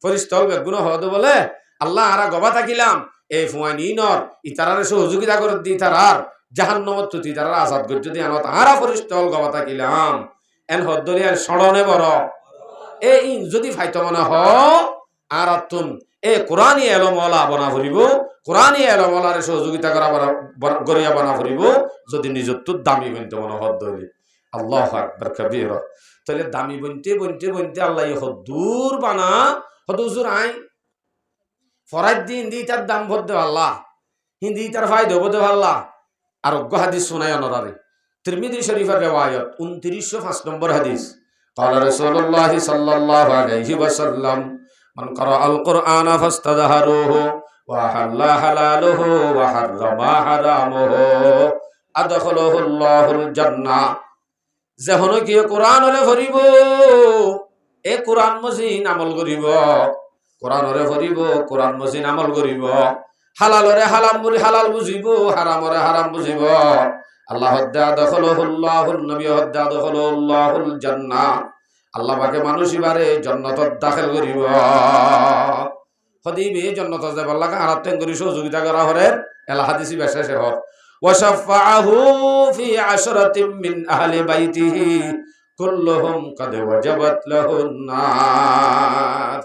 ফরিস্তাল বেগুন হদ বলে আল্লাহ আরা গবা থাকিলাম এই ফুয়ানি নর ইতারারে সহযোগিতা করে দি তারার জাহান্নামত তুই তারা আজাদ করে যদি আনত আরা ফরিস্তাল গবা থাকিলাম এন হদ্দলিয়ার সড়নে বড় এই যদি ফাইতো মনে হ আর তুন এ কোরআনী এলমওয়ালা বনা ফুরিব কোরআনী এলমওয়ালারে সহযোগিতা করিয়া বনা ফুরিব যদি নিজত্ব দামি বনতে মনে হদ হইলে আল্লাহু আকবার কবীরা তাহলে দামি বনতে বনতে বনতে আল্লাহ হদ্দুর বানা হদুজুর আই ফরাজ দিন দি তার দাম ভদ্দে আল্লাহ হিন্দি তার ফায়দা বদে আল্লাহ আরোগ্য হাদিস শোনায় অনরারে তিরমিজি শরীফের রিওয়ায়াত 2905 নম্বর হাদিস قال رسول الله صلى الله عليه وسلم من قرأ القرآن فاستظهره وحل حلاله وحرم حرامه أدخله الله الجنة যেহন কি কোরআন হলে ভরিব এ কোরআন মজিন আমল করিব কোরআন হলে ভরিব কোরআন মজিন আমল করিব হালালরে হালাম বলি হালাল বুঝিব হারামরে হারাম বুঝিব আল্লাহ আদখলহুল্লাহুল নবী আদখলহুল্লাহুল জান্নাহ আল্লাহ পাকে মানুষ ইবারে জান্নাতত দাখিল করিব হদিবে জান্নাত যাব লাগা আরাতেন করি সহযোগিতা করা হরে এলা হাদিসি বেশেষে হর ওয়াশাফাহু ফি আশরাতিন মিন আহলি বাইতিহি কুল্লুহুম কাদ ওয়াজাবাত লাহুন নার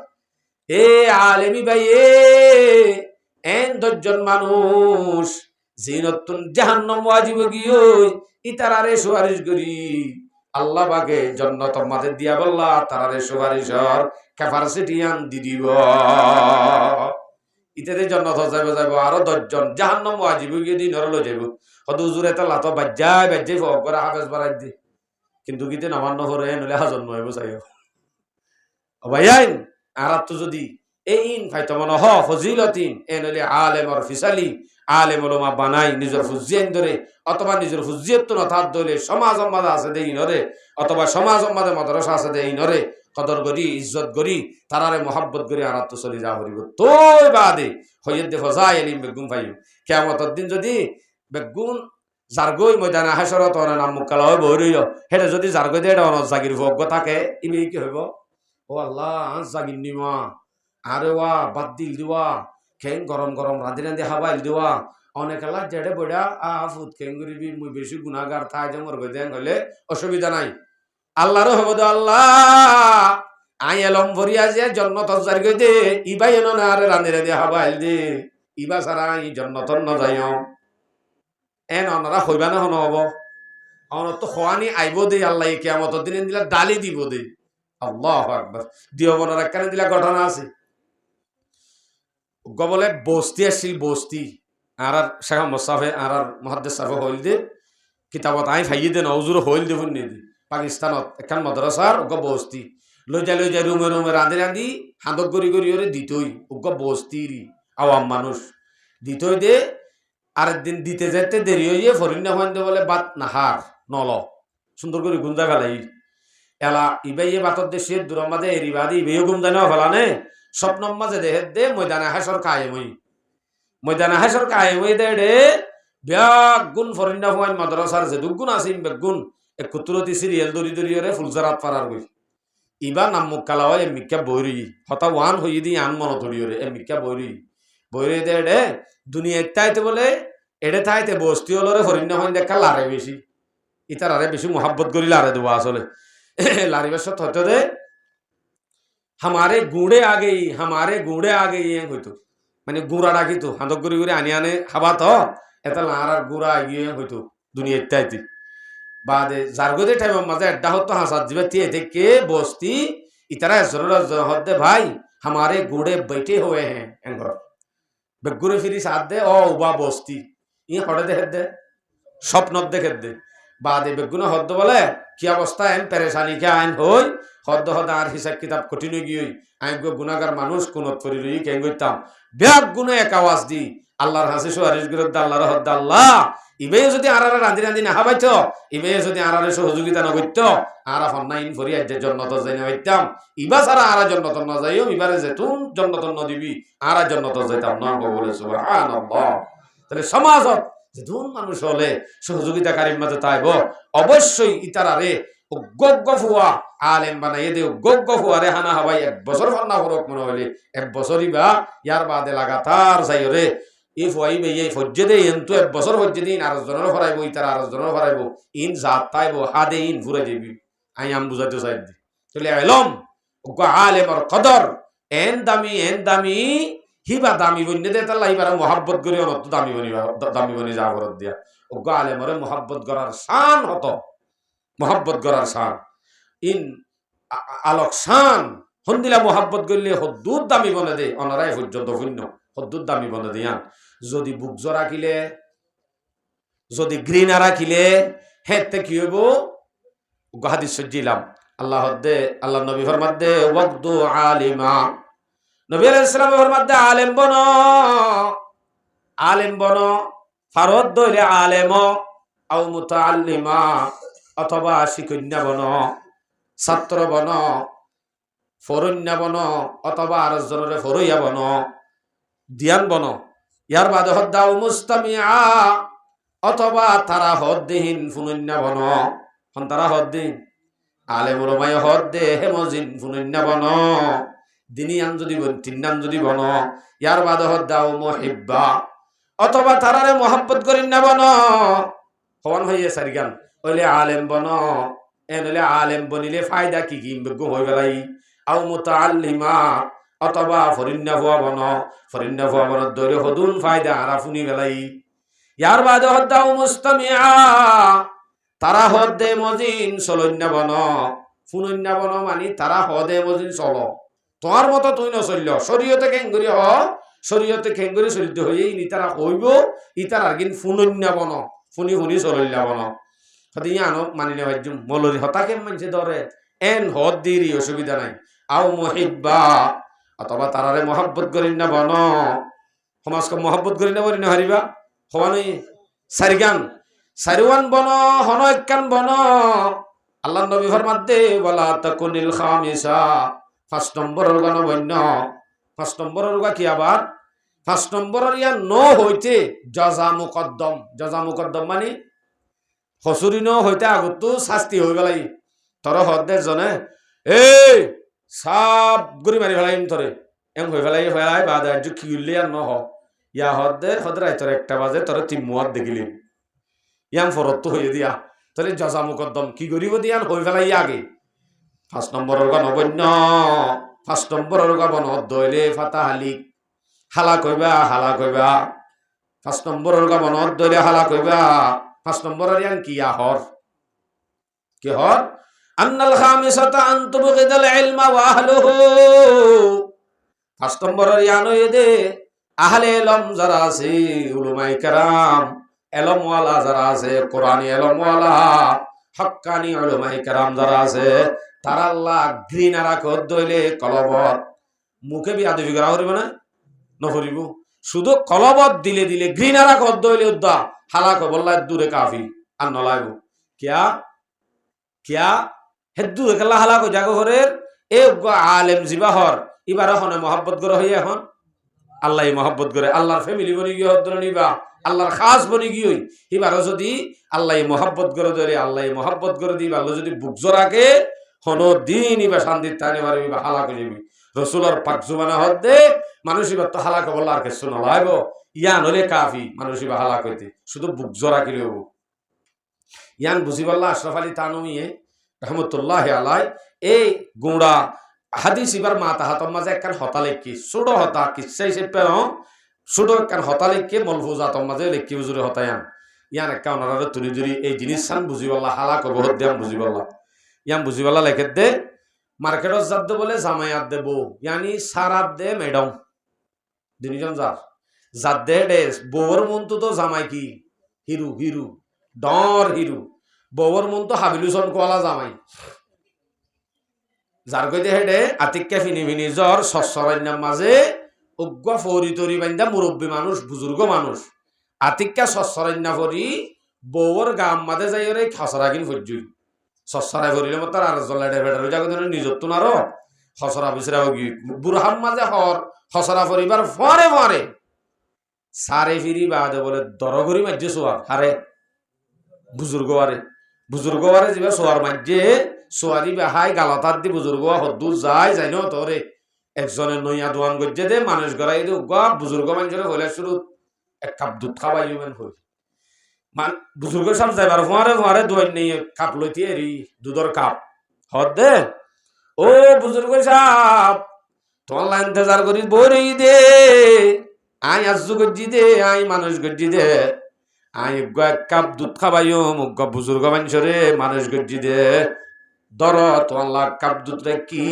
এ আলেমি ভাই এন 10 জন মানুষ জিনতুন জাহান্নাম ওয়াজিব গিয়ে ইতারারে সুপারিশ করি আল্লাহ পাকে জান্নাত মাঝে দিয়া বললা তারারে সুপারিশর ক্যাপাসিটিয়ান দি দিব ইতারে জান্নাত যাবে যাবে আরো 10 জন জাহান্নাম ওয়াজিব গিয়ে দিন হলো যাব হদ হুজুরে তো লাতো বাজ্জায় বাজ্জাই ফক করে হাফেজ বাড়াই দি কিন্তু কিতে নামান্য করে নলে হাজন নয় বসাইও ভাইয়াইন আর তো যদি এইন ফাইতো মনে হ ফজিলতিন এনলে আলেমর ফিসালি আলেম ওলামা বানাই নিজের ফুজিয়ান ধরে অথবা নিজের ফুজিয়ত নথাত দলে সমাজ সম্মাদ আছে দেই নরে অথবা সমাজ সম্মাদে মাদ্রাসা আছে দেই নরে কদর করি ইজ্জত করি তারারে মোহাব্বত করি আর তো চলি যা হরিব তোই বাদে হইয়ে দে ফজাই এলিম বেগুন ভাই কিয়ামতের দিন যদি বেগুন জারগই ময়দানে হাসরত অনে নাম মুকালা হয় বহরিও হেটা যদি জারগই দে এটা অনজ জাগির ভোগ্য থাকে ইবে কি হইব ও আল্লাহ জাগির নিমা আরে ওয়া বাদ দিল দিওয়া খেং গরম গরম রাঁধি রাঁধি হাবাইল দিওয়া অনেক আল্লাহ জেডে বইডা ফুট খেং করিবি মুই বেশি গুনাহগার থাই যে মোর গদেন হইলে অসুবিধা নাই আল্লাহর হবদ আল্লাহ আই এলম ভরিয়া যে জন্নত জারি গই দে ইবাই এনো না আরে রাঁধি রাঁধি হাবাইল দে ইবা সারা ই জন্নত ন যাইও এন অনরা হইবা না হন হব অন তো খোয়ানি আইব দে আল্লাহ কিয়ামতের দিন দিলা ডালি দিব দে আল্লাহু আকবার দিও মনের একখানে দিলা ঘটনা আছে গবলে বস্তি আসছিল বস্তি আর শেখ মোসাফে আর মহাদ্দেস সাফে হইল দে কিতাবত আই ফাইয়ে দে নজুর হইল দেখুন নি দি পাকিস্তানত একখান মাদ্রাসার উগ্র বস্তি লৈ যাই রুমে রুমে রাঁধি রাঁধি হাতত গড়ি গড়ি ওরে দিতই উগ্র বস্তির আওয়াম মানুষ দিতই দে আর একদিন দিতে যাইতে দেরি হইয়ে ফরিন্না ফাইন্দে বলে বাত নাহার নল সুন্দর করে গুন্দা ফেলাই এলা ইবাইয়ে বাতর দেশে দূরের মাঝে এরিবাদি ইবেও গুম জানা ফেলানে স্বপ্নর মাঝে দেহে দে ময়দানে হাসর কায়েমই ময়দানে হাসর কায়েমই দে রে ব্যাগ গুণ ফরিন্না ফাইন মাদ্রাসার যে দুগুণ আসিম বেগুন এক কুতুরতি সিরিয়াল দরি দরি রে ফুলজারাত পারার গই ইবা নাম মুকালা হয় মিক্কা বইরি হতা ওয়ান হই দি আন মন ধরিও রে মিক্কা বইরি বইরি দে রে দুনিয়া তাইতে বলে এড়ে তাইতে বস্তি হলো রে ফরিন্না ফাইন দেখা লারে বেশি ইতার আরে বেশি মোহাব্বত করি লারে দেবো আসলে लारी बस होते दे हमारे गुड़े आ गई ये होतो माने गुड़ा डाकी तो हाथ गुरी गुरी आने आने हवा तो ऐसा लारा गुड़ा आ गई होतो दुनिया इत्यादि बाद जारगोदे टाइम मजा अड्डा होता हाँ साथ जीवन थी थे के बोस्ती इतना जरूरत होते भाई हमारे गुड़े बैठे हुए हैं एंगर बेगुरे फिरी साथ दे ओ उबा बोस्ती ये हड़े दे स्वप्न देखे दे बाद बेगुना हद बोले কি অবস্থা এন পেরেশানি কে আইন হই হদ হদ আর হিসাব কিতাব কঠিন গিয়ে আইন গো গুনাহগার মানুষ কোনত করি রই কেন গইতাম ব্যাগ গুনে এক আওয়াজ দি আল্লাহর হাসি সুয়ারিশ বিরুদ্ধে আল্লাহর হদ আল্লাহ ইবে যদি আরারে রাঁধি রাঁধি না হাবাইতো ইবে যদি আরারে সহযোগিতা না করতো আরা ফন্নাইন ফরি আজ জান্নাত যাই না হইতাম ইবা সারা আরা জান্নাত না যাইও ইবারে যে তুম জান্নাত না দিবি আরা জান্নাত যাইতাম না বলে সুবহানাল্লাহ তাহলে সমাজত যেদুন মানুষ হলে সহযোগিতাকারীর মাঝে তাইব অবশ্যই ইতারারে গগ্গ ফুয়া আলেম বানাইয়ে দেও গগ্গ ফুয়া রে হানা হবাই 1 বছর ফান্না হরক মনে হইলে 1 বছরই বা ইয়ার বাদে লাগাতার যাই রে ই ফুয়াই বে এই ফজ্জে দে এন্তু 1 বছর ফজ্জে দিন আর জনের ফরাইব ইতারা আর জনের ফরাইব ইন জাত তাইব হাদে ইন ফুরে দিবি আই আম বুঝাইতে চাই দি তাহলে আলম গো আলেমর কদর এন দামি হিবা দামি বন্যে দে তাল্লা হিবার মোহাব্বত করি অনত দামি বনি যা করত দিয়া ও গালে মরে মোহাব্বত করার শান হতো মোহাব্বত করার শান ইন আলোক শান হন্দিলা মোহাব্বত করলে হদ্দুর দামি বনে দে অনারাই পর্যন্ত শূন্য হদ্দুর দামি বনে দিয়ান যদি বুক জোড়া কিলে যদি ঘৃণা রাখিলে হেতে কি হইব হাদিস সজ্জিলাম আল্লাহ নবী ফরমাতে ওয়াকদু আলিমা নবী আলাইহিস সালাম ফরমাতে আলেম বনো ফারদ দইলে আলেম আও মুতাআল্লিমা অথবা শিকন্যা বনো ছাত্র বনো ফরন্যা বনো অথবা আরেকজনের ফরইয়া বনো দিয়ান বনো ইয়ার বাদে হদ্দাও মুস্তামিআ অথবা তারা হদ্দিহীন ফুনন্যা বনো তারা হদ্দিন আলেম ওলামায়ে হদ্দে হেমজিন ফুনন্যা বনো দিনিয়ান যদি বন তিন্নান যদি বনো ইয়ার বাদে হদ্দাও মুহিব্বা অথবা তারারে মোহাব্বত করিন না বনো হওয়ান হইয়ে সারিগান ওইলে আলেম বনো এনলে আলেম বনিলে ফায়দা কি কি হয়ে গেলাই আও মুতাআল্লিমা অথবা ফরিন্না হওয়া বনো ফরিন্না হওয়া বনো দরে হদুন ফায়দা আরা ফুনি গেলাই ইয়ার বাদে হদ্দাও মুস্তামিআ তারা হদে মজিন চলন্যা বনো ফুনন্যা বনো মানে তারা হদে মজিন চলো তোমার মতো তুই নচল্য শরীয়তে কেঙ্গুরি হ শরীয়তে খেঙ্গুরি চলিত হয়ে ইতারা হইব ইতার আগিন ফুনন্যা বন ফুনি ফুনি চলল্যা বন হতে আনো মানিলে ভাজ্য মলরি হতাকে মানছে ধরে এন হদ দিরি অসুবিধা নাই আও মুহিব্বা অথবা তারারে মহব্বত করিন না বন সমাজকে মহব্বত করিন না বলি না হারিবা হওয়ানি সারিগান সারিওয়ান বন হন একখান বন আল্লাহ নবী ফরমাতে ওয়ালা তাকুনিল খামিসা 5 নম্বরের গান বন্য 5 নম্বরের গা কি আবার 5 নম্বরের ইয়া ন হইতে জাযা মুকদ্দম মানে হসুরি ন হইতে আগতো শাস্তি হই গলাই তর হদে জনে এই সব গুরি মারি ফেলাই তরে এম হই ফেলাই বাদে আজ কি উল্লে আর ন হ ইয়া হদে তোর 1টা বাজে তোর তিমুয়াত দেখিলি ইয়াম ফরত হয়ে দিয়া তোরে জাযা মুকদ্দম কি করিব দিয়ান হই ফেলাই আগে 5 নম্বরের গা নবন্য 5 নম্বরের গা বন দইলে ফাতা হালা কইবা 5 নম্বরের গা বন দইলে হালা কইবা 5 নম্বরের ইয়ান কি হর আন্নাল খামিসাতা আন তুবগিদাল ইলমা ওয়া আহলুহু 5 নম্বরের ইয়ান হইদে আহলে ইলম যারা আছে উলামায়ে কেরাম ইলমওয়ালা যারা আছে কোরআনী ইলমওয়ালা হক্কানি উলামায়ে কেরাম যারা আছে তারা আল্লাহ ঘৃণা রাখ দইলে কলবত মুখে বিয়াদবি করা হরিব না নফরিব শুধু কলবত দিলে ঘৃণা রাখ দইলে উদ্দা হালাক বললা দূরে কাফি আর নলাইব কিয়া হে দূরে কেলা হালাক জাগো হরের এ আলেম জিবাহর এবার হনে মহব্বত করে হই এখন আল্লাহ মহব্বত করে আল্লাহর ফ্যামিলি বনি গিয়ে হদ্দর নিবা আল্লাহর খাস বনি গিয়ে এবার যদি আল্লাহ মহব্বত করে ধরে আল্লাহ মহব্বত করে দিবা আল্লাহ যদি বুক জোরাকে হনো দিন ইবা শান্তির টানে মারবি বা হালাক হয়ে যাবি রসুলর পাক জুবানা হদ্দে মানুষ এবার তো হালাক বললা আর কিছু নলাইব ইয়ান হলে কাফি মানুষ এবার হালাক হইতে শুধু বুক জোরা কিলে হবো ইয়ান বুঝি বললা আশরাফ আলী তানমিয়ে রহমতুল্লাহ আলাই এই গুঁড়া হাদিস এবার মাতা হাতর মাঝে একখান হতা লেখি ছোট হতা কিচ্ছা হিসেবে ছোট একখান হতা লেখকে মলফুজা তোর মাঝে লেখি বুঝুরে হতায়ান ইয়ান একটা ওনারা তুলি ধরি এই জিনিস চান বুঝি বললা হালাক হবো হদ্যাম বুঝি বললা ইয়াম বুঝিবালা লেখে দে মার্কেটত যাত দে বলে জামাইয়াত দে বউ ইয়ানি সারাত দে ম্যাডাম দুজন যাত দে বউর মন তো জামাই কি হিরু ডর হিরু বউর মন তো হাবিলুসন কোয়ালা জামাই যার কইতে হেডে আতিককে ফিনি জ্বর সচ্ছরান্যার মাঝে উগ্র ফৌরি তরি বান্ধা মুরব্বী মানুষ বুজুর্গ মানুষ আতিককা সচ্ছরান্যা ফরি বউর গাম মাঝে যাই রে খসরা কিন ফজ্জুই সচ্ছরাই ফরিলে মতো আর জল্লাইডে ফেডার যাকে নিজত তো নারো খসরা বিচরা গি বুড়হাম মাঝে হর খসরা ফরিবার ফরে সারে ফিরি বাদে বলে দরগরি মাঝে সোয়ার হারে বুজুর্গ আরে যাবে সোয়ার মাঝে সোয়ারি বেহাই গালতার দি বুজুর্গ হদ্দুর যাই ন তোরে একজনের নইয়া দোয়ান গজ্জে দে মানুষ গড়াই দে বুজুর্গ মানুষের হলে শুরু 1 কাপ দুধ খাওয়াই হই বুজুর্গ সব যাইবার ফোয়ারে দোয়াই নিয়ে কাপ লইতে এরি দুধর কাপ হদ দে ও বুজুর্গ সাপ তোমার লাইন ইন্তজার করি বই দে আই আজু গজ্জি দে আই মানুষ গজ্জি দে আই 1 কাপ দুধ খাবাইও মুখ বুজুর্গ মানুষরে মানুষ গজ্জি দে দর তোমার কাপ দুধ রে কি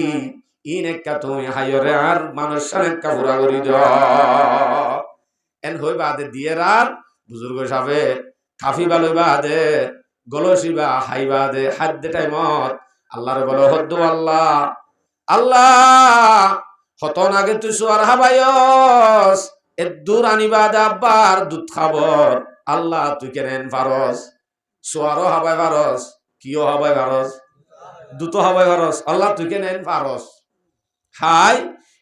ইন একটা তুমি হাইরে আর মানুষ একটা পুরা করি এন হই বাদে দিয়ে আর বুজুর্গ সাহেব খাফিবা লইবা দে গলসিবা হাইবা দে হাত টাইমত আল্লাহরে বলো হদ্দু আল্লাহ আল্লাহ হতন আগে তুই সোয়ার হাবায়স এদুর আনিবা দে আব্বার দুধ খাবর আল্লাহ তুই কেনেন পারস সোয়ারও হাবাই পারস কিও হাবাই পারস দুটো হাবাই পারস আল্লাহ তুই কেনেন পারস হাই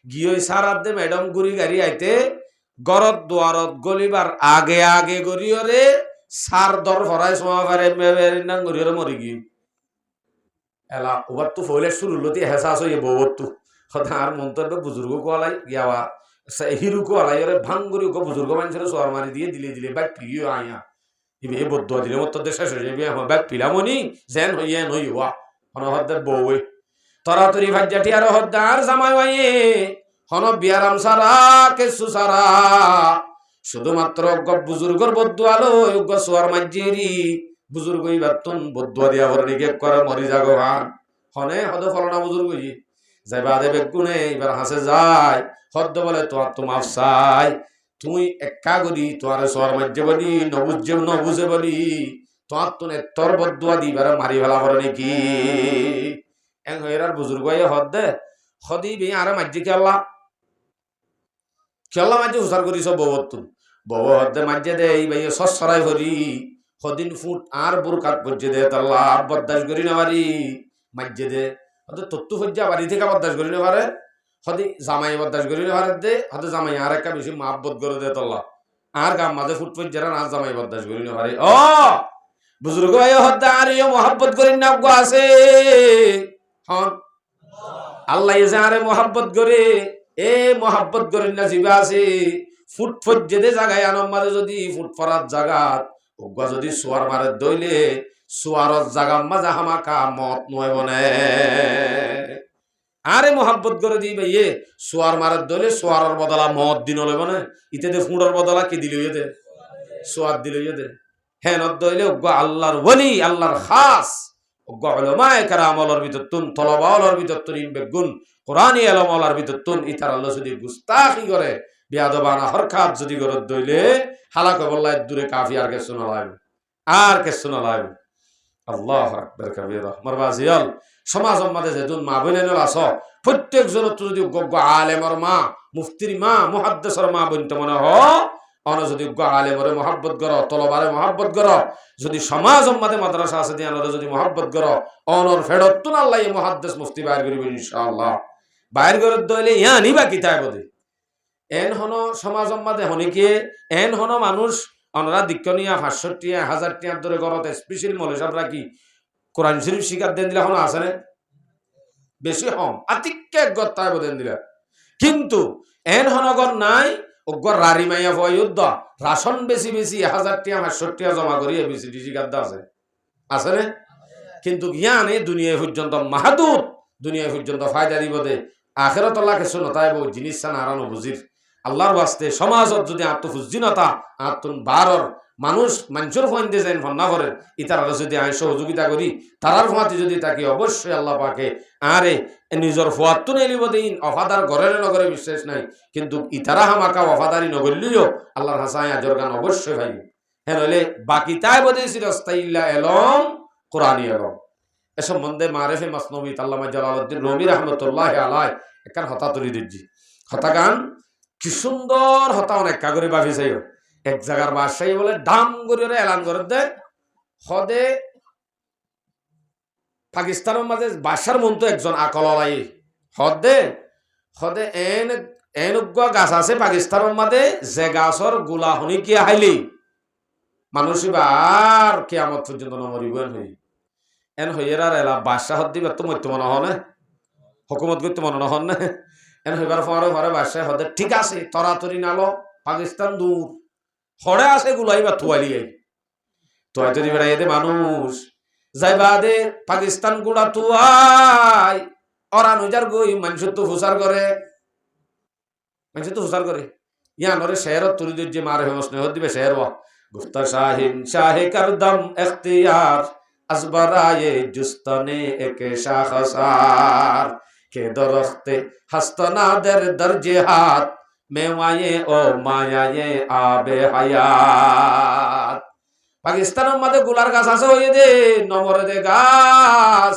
গিয়ে সারাত দে ম্যাডাম গুড়ি গাড়ি আইতে গরত দুয়ারত গলিবার আগে আগে গড়িয়রে সার দর ভরাই সমা পারে নাং গড়িয়রে মরি গি এলা ওবার তো ফইলে শুরুলতি হেসা সই বউতু আর মন্তব্য বুজুর্গ কোয়ালাই গিয়াওয়া হিরু কোয়ালাই ওরে ভাঙ্গুরি কো বুজুর্গ মানুষের সোয়ার মারি দিয়ে দিলে দিলে ব্যাগ প্রিয় আয়া ইবে এ বদ্ধ দিলে মত দেশে শেষ হয়ে যাবে ব্যাগ পিলামনি জেন হইয়া নইওয়া হনহদ্দের বউয়ে তরাতরি ভাজ্যাটি আর হদ্দার জামাই ওয়াইয়ে হন বিয়ারাম সারা কেসু সারা শুধুমাত্র বুজুর্গর বদুয়া লই সোয়ার মাজ্জিরি বুজুর্গ ইবাতুন বদুয়া দিয়া বরনিকে করে মরি জাগবান হনে হদ ফলনা বুজুর্গ ই যাইবা দে বেগুনে এবার হাসে যায় হদ্দ বলে তো মাফ চাই তুই একা গরি তোর সোয়ার মাজ্জে বলি নবুজে বলি তোর তোর বদুয়া দিবার মারি ফেলা বড় নাকি এং হইরার বুজুর্গ হদ দে হদি বে আরে মাজ্জি কেল্লা মাঝে হুসার করিস বউ হদ্দে মাঝে দে এই ভাই সরাই ভরি সদিন ফুট আর বুরকাত পর্যে দে তাল্লা বরদাস করি না পারি মাঝে দে হতে তত্তু ফজ্জা বাড়ি থেকে বরদাস করি না পারে হদি জামাই বরদাস করি না পারে দে হতে জামাই আর একটা বেশি মাহবত করে দে তাল্লা আর গাম মাঝে ফুট পর্যা না জামাই বরদাস করি না পারে ও বুজুর্গ ভাই হদ্দে আর ইয়ে মহাব্বত করি না গো আছে হন আল্লাহ যে আরে মহাব্বত করে এ মহাব্বত করেন না জিবা আছে ফুট ফজ্জে দে জাগায় আনম্মারে যদি ফুট ফরাত জাগাত ওগা যদি সোয়ার মারে দইলে সোয়ারত জাগা মাজা হামাকা মত নয় বনে আরে মহাব্বত করে দিবে ইয়ে সোয়ার মারে দইলে সোয়ারের বদলা মত দিন হলে বনে ইতে দে ফুঁড়ের বদলা কি দিল ইয়ে দে সোয়ার দিল ইয়ে দে হ্যাঁ নত দইলে ওগা আল্লাহর ওলি আল্লাহর খাস ওগা উলামায়ে কেরাম আমলের ভিতর তুন তলবা আমলের ভিতর তুন বেগুন কোরআনী এলম আমলের ভিতর তুন ইতার আল্লাহ যদি গুস্তাখি করে বিয়াদবানা হরকাত যদি গরত দইলে হালাকে বললাই দূরে কাফি আর কিছু না লাগবে আর কিছু না লাগবে আল্লাহু আকবার কবীরা মারবাজিয়াল সমাজের মধ্যে যেদিন মা বোনেরা আছো প্রত্যেকজন যদি গজ্ঞ আলেমর মা মুফতির মা মুহাদ্দিসের মা বনতে মনে হ অন যদি গজ্ঞ আলেমরে মহব্বত করো তলবারে মহব্বত করো যদি সমাজের মধ্যে মাদ্রাসা আছে দিয়ানরে যদি মহব্বত করো অনর ফেরতুন আল্লাহ মুহাদ্দিস মুফতি বাইর করিবে ইনশাআল্লাহ বাইর করে দইলে ইয়া নিবা কিতাব বদে এন হন সমাজের মধ্যে হনিকে এন হন মানুষ অনরা দিক্কনিয়া 500 টিয়া 1000 টিয়ার ধরে গরত স্পেশাল মৌলসাবরা কি কোরআন শরীফ শিকার দেন দিলা হন আছে না বেশি হম আতিক্কে গত্তায় বদেন দিলা কিন্তু এন হনগর নাই ওগর রারি মাইয়া ভয়ুদ্ধ রাশন বেশি 1000 টিয়া 500 টিয়া জমা করি বেশি শিকার দা আছে না কিন্তু জ্ঞানে দুনিয়া পর্যন্ত মাহাদুত দুনিয়া পর্যন্ত ফায়দা দিব দে আখিরাত আল্লাহ কিছু নতাইব জিনিস সান আরানো বুঝির আল্লাহর ওয়াস্তে সমাজত যদি আত্মফুজিনতা আত্মন বারর মানুষ মানুষের ফোন দিয়ে যান ফন্না করে ইতার যদি আমি সহযোগিতা করি তারার ফোয়াতে যদি তাকে অবশ্যই আল্লাহ পাকে আরে নিজের ফোয়াত্তু নেলিব দিন অফাদার ঘরের নগরে বিশ্বাস নাই কিন্তু ইতারা হামাকা অফাদারি নগরলিও আল্লাহর হাসায় আজর গান অবশ্যই ভাই হ্যাঁ নইলে বাকি তাই বোধ ইল্লা এলম কোরআনী এলম এ সম্বন্ধে মারেফে মাসনবী আল্লামা জালালউদ্দিন রুমি রাহমাতুল্লাহ আলাইহি একখান হতা তুলি দিচ্ছি হতা গান কি সুন্দর হতা অনেক কাগরে বাফি চাই এক জায়গার বাদশাহী বলে দাম করে এলান করে দে হদে পাকিস্তানের মাঝে বাদশার মন তো একজন আকলাই হদে হদে এন এনগ্য গাছ আছে পাকিস্তানের মাঝে যে গাছর গোলা হনি কি হাইলি মানুষ আর কিয়ামত পর্যন্ত নমরিব এন হইয়ার আর এলা বাদশাহ দিবে তো মধ্য মনে হন হুকুমত করতে মনে নহন না এন হইবার পরে পরে বাদশাহ হদে ঠিক আছে তরাতরি নালো পাকিস্তান দূর হরে আছে গুলাইবা তুয়ালি তুয়াইতে দিবে এতে মানুষ যাইবা দে পাকিস্তান গুড়া তুয়াই ওরা নজার গই মানুষ তো হুসার করে ইয়া নরে শেহরত তুলি যে মারে ফেমস নেহ দিবে শেহর গুফতা শাহিন শাহে করদম ইখতিয়ার আসবরায়ে জুস্তানে একে শাখসার কে দরখতে হাস্তনাদের দরজে হাত মেওয়ায়ে ও মায়ায়ে আবে হায়াত পাকিস্তানের মধ্যে গুলার গাছ আছে হইয়ে দে নমরে দে গাছ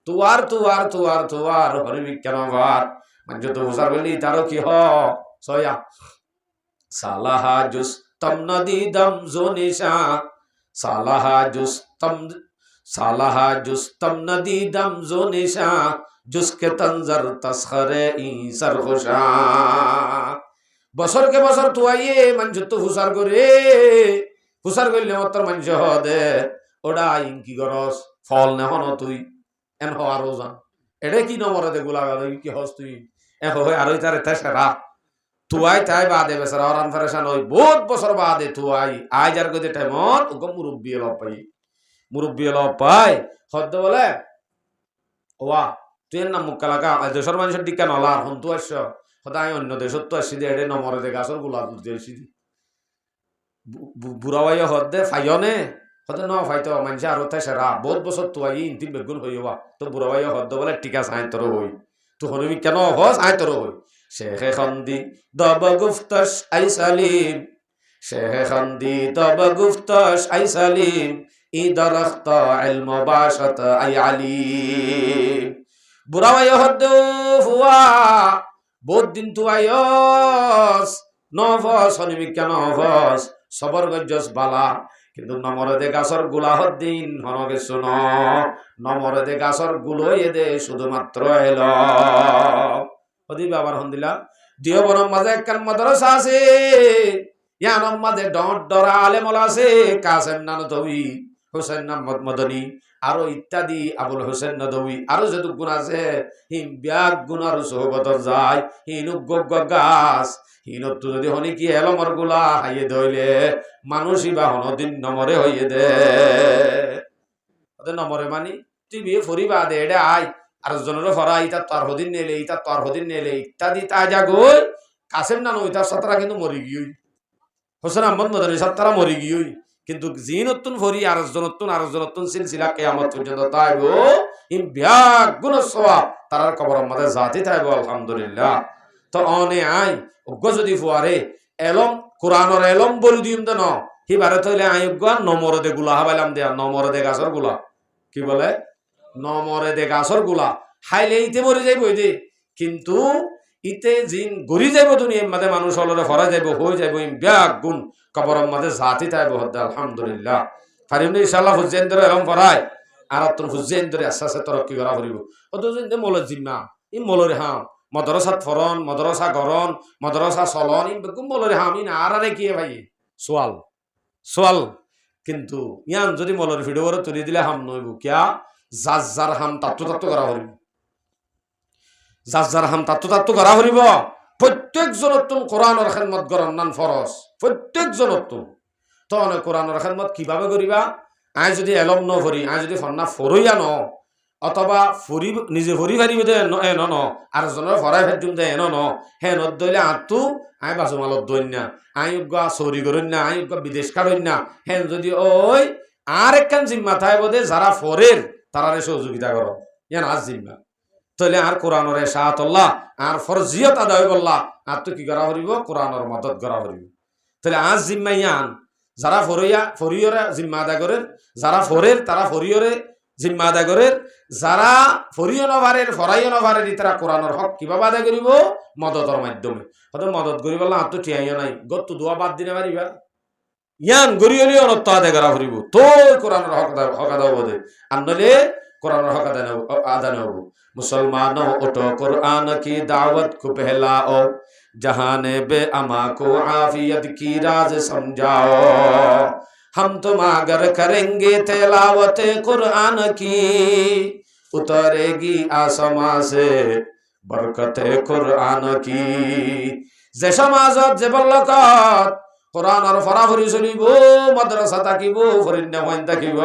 তুয়ার হরিবিজ্ঞান ভার মানে তো হুসার বললি তারও কি হ সয়া সালাহা জুস্তম নদী দম জোনিশা সালাহা জুস্তম সালাহা জুস্তম নদী দম জোনিশা জুসকে তঞ্জর তসখরে ই সরখুশা বছরকে বছর তুয়াইয়ে মানুষ তো হুসার করে হুসার করলে মাত্র মানুষ দে ওটা ইনকি গরস ফল নেহন তুই এন হওয়ার ওজান এটা কি নমরে দে গুলা কি হস তুই এ হয় আর তার এতে সেরা তুয়াই তাই বাদে বেচারা অরান ফেরেশান ওই বহুত বছর বাদে তুয়াই আজ আর গদে টাইমত ওকে মুরব্বী এলো পাই হদ্দ বলে ওয়া তুই এর নাম মুক্কা লাগা দেশের মানুষের দিকা নলার হন তু আসছ সদায় অন্য দেশত তো আসছি দে এডে নমরে দে গাছর গুলা তুলতে আসছি বুড়া ভাই হদ্দে ফাইয়নে হতে ন ফাইতো মানুষ আর তাই সেরা বহুত বছর তুয়াই ইন্তি বেগুন হইবা তো বুড়া ভাই হদ্দ বলে টিকা চাই তোর হই তো হনুমি কেন হস আয় তোর হই শেখে খন্দি দব গুফতস আই সালিম শেখে খন্দি দব গুফতস আই সালিম ই দরখত ইলম বাশত আই আলিম বুড়া ভাই হদ্দ ফুয়া বহুত দিন তু আয়স নভস হনুমি কেন হস সবর গজ্জস বালা কিন্তু নমরদে গাছর গুলা হদ্দিন হনকে শুন নমরদে গাছর গুলো এদে শুধুমাত্র এল হদি বাবার হন্দিলা দিও বনম মাঝে একখান মাদ্রাসা আছে ইয়ানম মাঝে ডরা আলেমল আছে কাসেম নানতবি হোসেন নামত মদনী আরো ইত্যাদি আবুল হোসেন নদবী আরো যত গুণ আছে হিম ব্যাগ গুণার সোহবত যায় হিনুক গাছ হিনত যদি হনি কি এলমর গুলা হাইয়ে ধইলে মানুষই বা হনদিন নমরে হইয়ে দে নমরে মানি তুই বিয়ে ফরিবা দে এটা আয় আর জনের ফরা ইটা তোর হদিন নেলে ইটা তোর হদিন নেলে ইত্যাদি তা যা গই কাসেম নানো ইটার সাতরা কিন্তু মরি গিয়ে হোসেন আহমদ মদনী সাতরা মরি গিয়ে কিন্তু জিনতুন ফরি আরেকজনতুন সিলসিলা কিয়ামত পর্যন্ত তাইবো ইন ব্যাগ গুণ সওয়াব তারার কবরের মধ্যে জাতি তাইবো আলহামদুলিল্লাহ তো অনে আই অজ্ঞ যদি ফুয়ারে এলম কোরআনর এলম বলি দিম তো ন হিবারে তইলে আই অজ্ঞ নমরে দে গুলা হাবাইলাম দেয়া নমরে দে গাছর গুলা কি বলে নমরে দে গাছর গুলা হাইলে ইতে মরে যাইব দে কিন্তু ইতে জিন গড়ি যাইব দুনিয়ার মধ্যে মানুষ হলরে ফরা যাইব হয়ে যাইব ইন ব্যাগ গুণ কবরের মধ্যে জাতি তাইবো হদ্দা আলহামদুলিল্লাহ ফারিম ইনশাআল্লাহ হুজেন ধরে এলম ফরায় আর তোর হুজেন ধরে আস্তে আস্তে তরক্কি করা করিব অত মলের জিম্মা ই মলরে হাম মদরসাত ফরন মদরসা গরন মদরসা চলন ই বেগুম মলরে হাম ই না আর কি ভাই সোয়াল কিন্তু ইয়ান যদি মলর ভিডিও করে তুলি দিলে হাম নইব কিয়া যার হাম তাত্তু করা করিব যার হাম তাত্তু করা করিব প্রত্যেক জনতুন কোরআনের খেদমত করার নান ফরজ প্রত্যেক জনতুন তো অনেক কোরআনের খেদমত কিভাবে করিবা আয় যদি এলম ন ভরি আয় যদি ফন্না ফরইয়া ন অথবা ফরি নিজে ফরি ফারিব দে এন ন আর জনের ফরাই ফেদিম দে এন ন হে নত দইলে আঁতু আয় বাসুমালত দইন না আয় উগা চৌরি করইন না আয় উগা বিদেশ কাড়ইন না হেন যদি ওই আর একখান জিম্মা থাইব দে যারা ফরের তারারে সহযোগিতা কর ইয়ান আজ জিম্মা তাহলে আর কোরআনের শাহাতুল্লাহ আর ফরজিয়ত আদায় করলা আর তো কি করা করিব কোরআনের মদত করা করিব তাহলে আজ জিম্মা ইয়ান যারা ফরিয়রে জিম্মা আদায় করেন যারা ফরের তারা ফরিয়রে জিম্মা আদায় করেন যারা ফরিয় নভারের ফরাইয় নভারের তারা কোরআনের হক কিভাবে আদায় করিব মদতের মাধ্যমে হয়তো মদত করিব আর তো ঠিয়াইয়া নাই গত দোয়া বাদ দিনে পারিবা ইয়ান গরিয়লি অনত্ব আদায় করা করিব তো কোরআনের হক আদায় হব দে আনলে কোরআনের হক আদায় হব मुसलमानों उठो कुरान की दावत को फैलाओ जहाने बे अमा को आफियत की राज समझाओ हम तुम अगर करेंगे तिलावत कुरान की उतरेगी आसमां से बरकत कुरान की যে সমাজত যে বল্লকত কোরআনৰ ফরাফরি চলিব মাদ্রাসা থাকিব ফরিন্না হইন থাকিব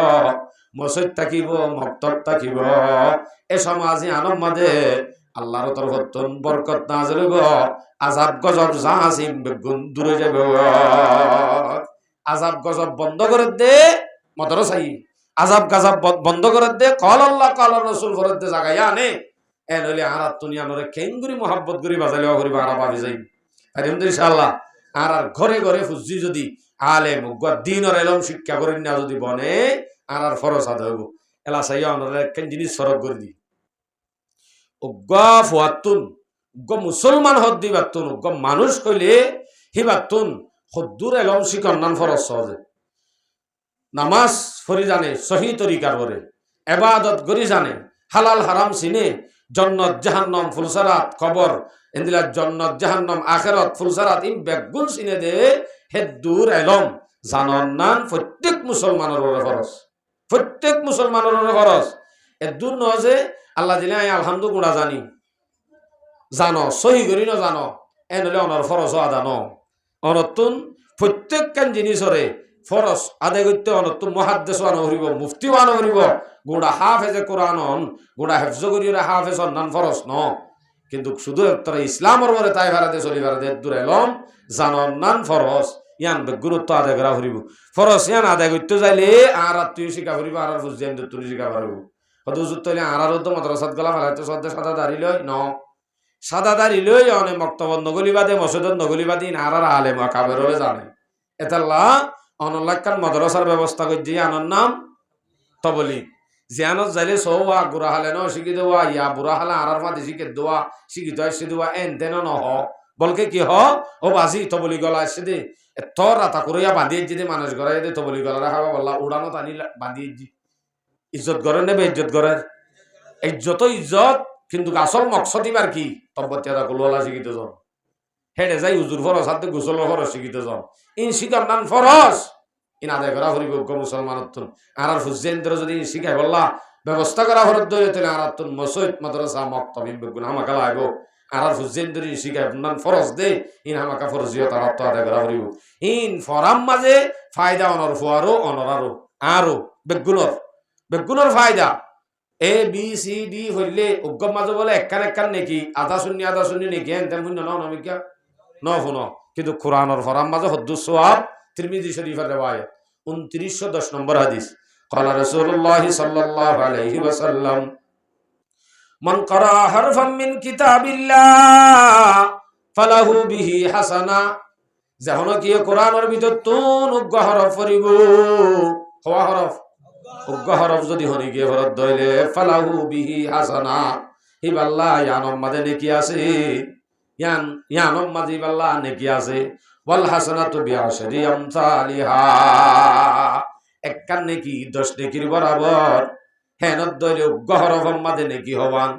মসজিদ থাকিব মক্তব থাকিব এ সমাজে আনম মাঝে আল্লাহর তরফতন বরকত নাযিল হইব আযাব গজব জাহাসিম বেগুন দূরে যাবে আযাব গজব বন্ধ করে দে মাদ্রাসাই আযাব গজব বন্ধ করে দে কল আল্লাহ কল রাসূল করে দে জায়গায় আনে এ নইলে আরাত দুনিয়া নরে কেঙ্গুরি মোহাব্বত করি বাজালেও করিবা আরা ভাবি যাই আর ইনশাআল্লাহ আর ঘরে ঘরে ফুজি যদি আলেম দিনের এলম শিক্ষা করেন না যদি বনে আর ফরজ আদায় হইব এলা চাইয়া অনরা একখান জিনিস ফরক করে দি উগ্গা ফুয়াতুন উগ্গ মুসলমান হদ দিবাতুন উগ্গ মানুষ কইলে হিবাতুন হদ্দুর এলম শিকন নান ফরজ সহজে নামাজ ফরি জানে সহি তরিকার করে এবাদত গরি জানে হালাল হারাম চিনে জন্নত জাহান্নম ফুলসারাত কবর এন্দিলা জন্নত জাহান্নম আখেরাত ফুলসারাত ইম বেগুন চিনে দে হেদ্দুর এলম জানন নান প্রত্যেক মুসলমানের ফরজ প্রত্যেক মুসলমানের ফরজ এদুর ন যে আল্লাহ দিলে আলহামদু গুণা জানি জানো সহি করি ন জানো এনেলে অনর ফরজ আদানো অনতুন প্রত্যেকখান জিনিসরে ফরজ আদায় করতে অনতুন মহাদ্দেশ আনো হরিব মুফতিও আনো হরিব গুড়া হাফেজে কোরআন গুড়া হেফজ করি হাফেজ নান ফরজ ন কিন্তু শুধু তোরা ইসলামর মরে তাই ভারতে চলি ভারতে দূর এলম জানন নান ফরজ ইয়ান গুরুত্ব আদায় করা হরিব ফরজ ইয়ান আদায় করতে যাইলে আর তুই শিখা হরিব আর বুঝিয়ান তুই শিখা পারব কত উজুত তৈলে আর মাদ্রাসাত গলা ফেলাইতে সদ্যে সাদা দাঁড়ি লই ন সাদা দাঁড়ি লই অনেক মক্তব্য নগলিবাদে মসজিদত নগলিবাদী আর আলেম কাবের জানে এতাল্লা অনলাক্কান মাদ্রাসার ব্যবস্থা করে দিয়ে আনার নাম তবলিগ জিয়ানত যাইলে সৌয়া গুড়া হালে ন শিখি দেওয়া ইয়া বুড়া হালে আর মাদি শিখে দেওয়া শিখিত আসছে দেওয়া এন তেন নহ বলকে কি হ ও বাজি তবলি গলা আসছে দে তোর রাতা করিয়া বাঁধিয়ে যদি মানুষ গড়াই দে তবলি গলা রাখা বললা উড়ানো টানি বাঁধিয়ে দি ইজ্জত করে নেবে ইজ্জত করে ইজ্জত ইজ্জত কিন্তু আসল মকসদ এবার কি তরবতিয়া কুলওয়ালা শিখিতে যান হেডে যাই উজুর ফরজ হাতে গোসল ফরজ শিখিতে যান ইন শিকার নান ফরজ ইন আদায় করা হরিব মুসলমান আর হুজেন্দ্র যদি শিখাই বললা ব্যবস্থা করা হরত ধরে তাহলে আর মসজিদ মাদ্রাসা মক্তব বেগুন আমাকে লাগব আর হুজেন্দ্র শিখাই নান ফরজ দে ইন আমাকে ফরজিয়ত আর আদায় করা হরিব ইন ফরাম মাঝে ফায়দা অনর ফুয়ারো অনর আরো বেগুনের ফায়দা এ বি সি ডি হইলে উগ্গম মাঝে বলে একখান নেকি আধা শূন্য নেকি এনতেন শূন্য নমিকা ন শুন কিন্তু কোরআনর ফরাম মাঝে হদ্দুস সোয়াব তিরমিজি শরীফের রিওয়ায়াত 2910 নম্বর হাদিস قال رسول الله صلى الله عليه وسلم من قرأ حرفا من كتاب الله فله به حسنه যখন কি কোরআনের ভিতর তুন উগ্গ হরফ পড়িব হওয়া হরফ উগ্গ হরফ যদি হনি গিয়ে হরফ দইলে ফালাহু বিহি হাসানা হিবাল্লাহ ইয়ানম মাঝে নেকি আছে ইয়ানম মাঝে হিবাল্লাহ নেকি আছে ওয়াল হাসানাতু বিআশরি আমসালিহা একখান নেকি 10 নেকির বরাবর হেনত দইলে উগ্গ হরফ মাঝে নেকি হবান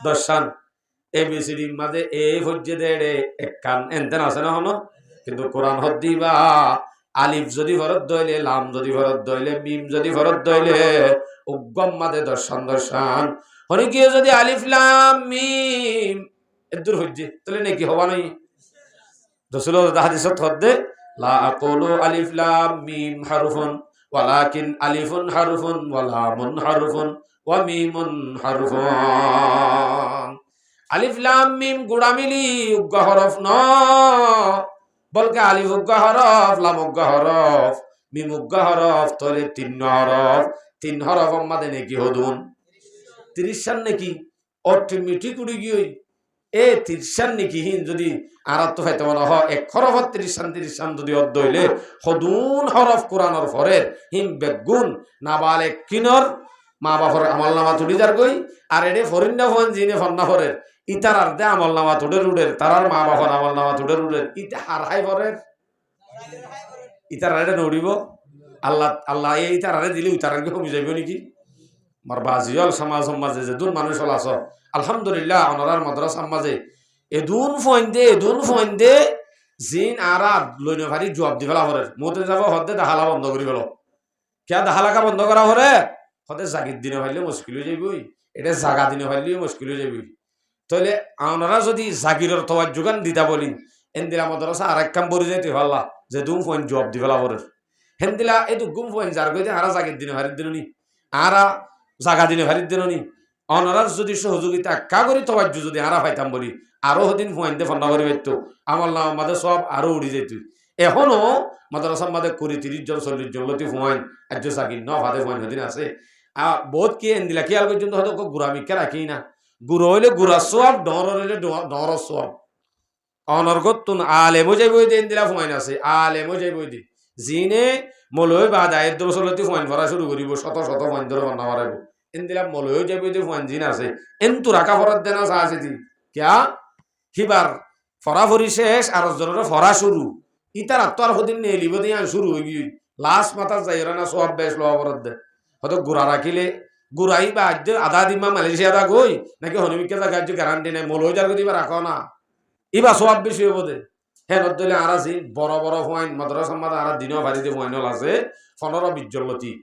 10 এবিসিডি মাঝে এ হজ্জে দেড়ে একখান এনতেন আছে না হনো কিন্তু কোরআন হদ দিবা আলিফ যদি ফরত দইলে লাম যদি ফরত দইলে মিম যদি ফরত দইলে উগ্গম মাদে দর্শন হনি কি যদি আলিফ লাম মিম এদুর হজ্জে তাহলে নাকি হবা নাই রাসূল হাদিসত হদে লা আকুলু আলিফ লাম মিম হারফুন ওয়ালাকিন আলিফুন হারফুন ওয়া লামুন হারফুন ওয়া মিমুন হারফুন আলিফ লাম মিম গুড়া মিলি উগ্গ হরফ ন বলকে আলিফ উগ্গ হরফ লাম উগ্গ হরফ মিম উগ্গ হরফ তলে 3 হরফ মাদে নাকি হদুন 30 সান নাকি অটোমেটিক উড়ি গই এ 30 সান নাকি হিন যদি আরাত তো হইতে মনে হয় এক হরফ 30 সান যদি অদ হইলে হদুন হরফ কোরআনের ফরের হিম বেগুন নাবালেক কিনর মা বাবার আমল নামা তুলি যার গই আর এডে ফরিন্না ফন জিনে ফন্না ফরের ইতার আর দে আমল নামা তুডের উডের তারার মা বাবার আমল নামা তুডের উডের ইতা হারহাই ফরের ইতার আরে নড়িব আল্লাহ এই ইতার আরে দিলি ইতার আগে কমে যাইব নাকি মার বাজিয়াল সমাজে যে দুন মানুষ হল আস আলহামদুলিল্লাহ অনরার মাদ্রাসার মাঝে এদুন ফইন দে জিন আরা লইনে ভারি জবাব দি ফেলা ফরের মতে যাব হদে দাহালা বন্ধ করি ফেল কে দাহালাকা বন্ধ করা ফরে হতে জাগির দিনে ভাইলে মুশকিল হয়ে যাবই এটা জাগা দিনে ভাইলে মুশকিল হয়ে যাবই তাহলে আমরা যদি জাগিরের তোমার যোগান দিতা বলি এন্দিলা মাদ্রাসা আর এক কাম বলে যাইতে পারলা যে দুম ফোন জব দি ফেলা পরে হেন্দিলা এই তো গুম ফোন যার কইতে আরা জাগির দিনে ভারির দিন নি আরা জাগা দিনে ভারির দিন নি অনারার যদি সহযোগিতা কা করি তোমার যদি আরা পাইতাম বলি আরো দিন ফোন দিয়ে ফোন করি পাইতো আমার নাম আমাদের সব আরো উড়ি যেত এখনো মাদ্রাসার মাঝে 20-30 জন 40 জন লতি ফোন আজ জাগির ন ভাদে ফোন দিন আছে বহুত কি এন্দিলা খেয়াল পর্যন্ত হয়তো গুড়া মিকা রাখি না গুড়ো হইলে গুড়া সব ডর হইলে ডর সব অনর্গতুন আলে মজাই বই দিন দিলা ফোয়াইন আছে আলে মজাই বই দি জিনে মলয় বা দায়ের দোষলতি ফোয়াইন ভরা শুরু করিব শত শত ফোয়াইন ধরে বান্না মারাইব এন দিলা মলয় যাই বই দি ফোয়াইন জিন আছে এন তো রাখা ফরাত দেনা চা আছে দি কিয়া হিবার ফরা ফরি শেষ আর জনের ফরা শুরু ইতার আত্মার হদিন নিয়ে লিব দিয়ে শুরু হয়ে গিয়ে লাস্ট মাথার যাই না সব বেশ লোয়া ফরাত দে হয়তো গুড়া রাখিলে গুড়াই বা আজ আধা দিন মা মালয়েশিয়া দা গই নাকি হনুমিকে জায়গা গ্যারান্টি নাই মলয় যার দিবা রাখো না ইবা সব বেশি হবো দে হ্যাঁ নদলে আর আছি বড় বড় ফাইন মাদ্রাসা মাদা আর দিনও বাড়িতে ফাইনল আছে 15-20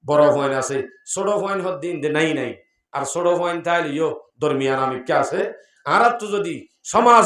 বড় ফাইন আছে ছোট ফাইন হদ দিন দে নাই নাই আর ছোট ফাইন তাইলে ইয়ো দরমিয়ান আমিকা আছে আর তো যদি সমাজ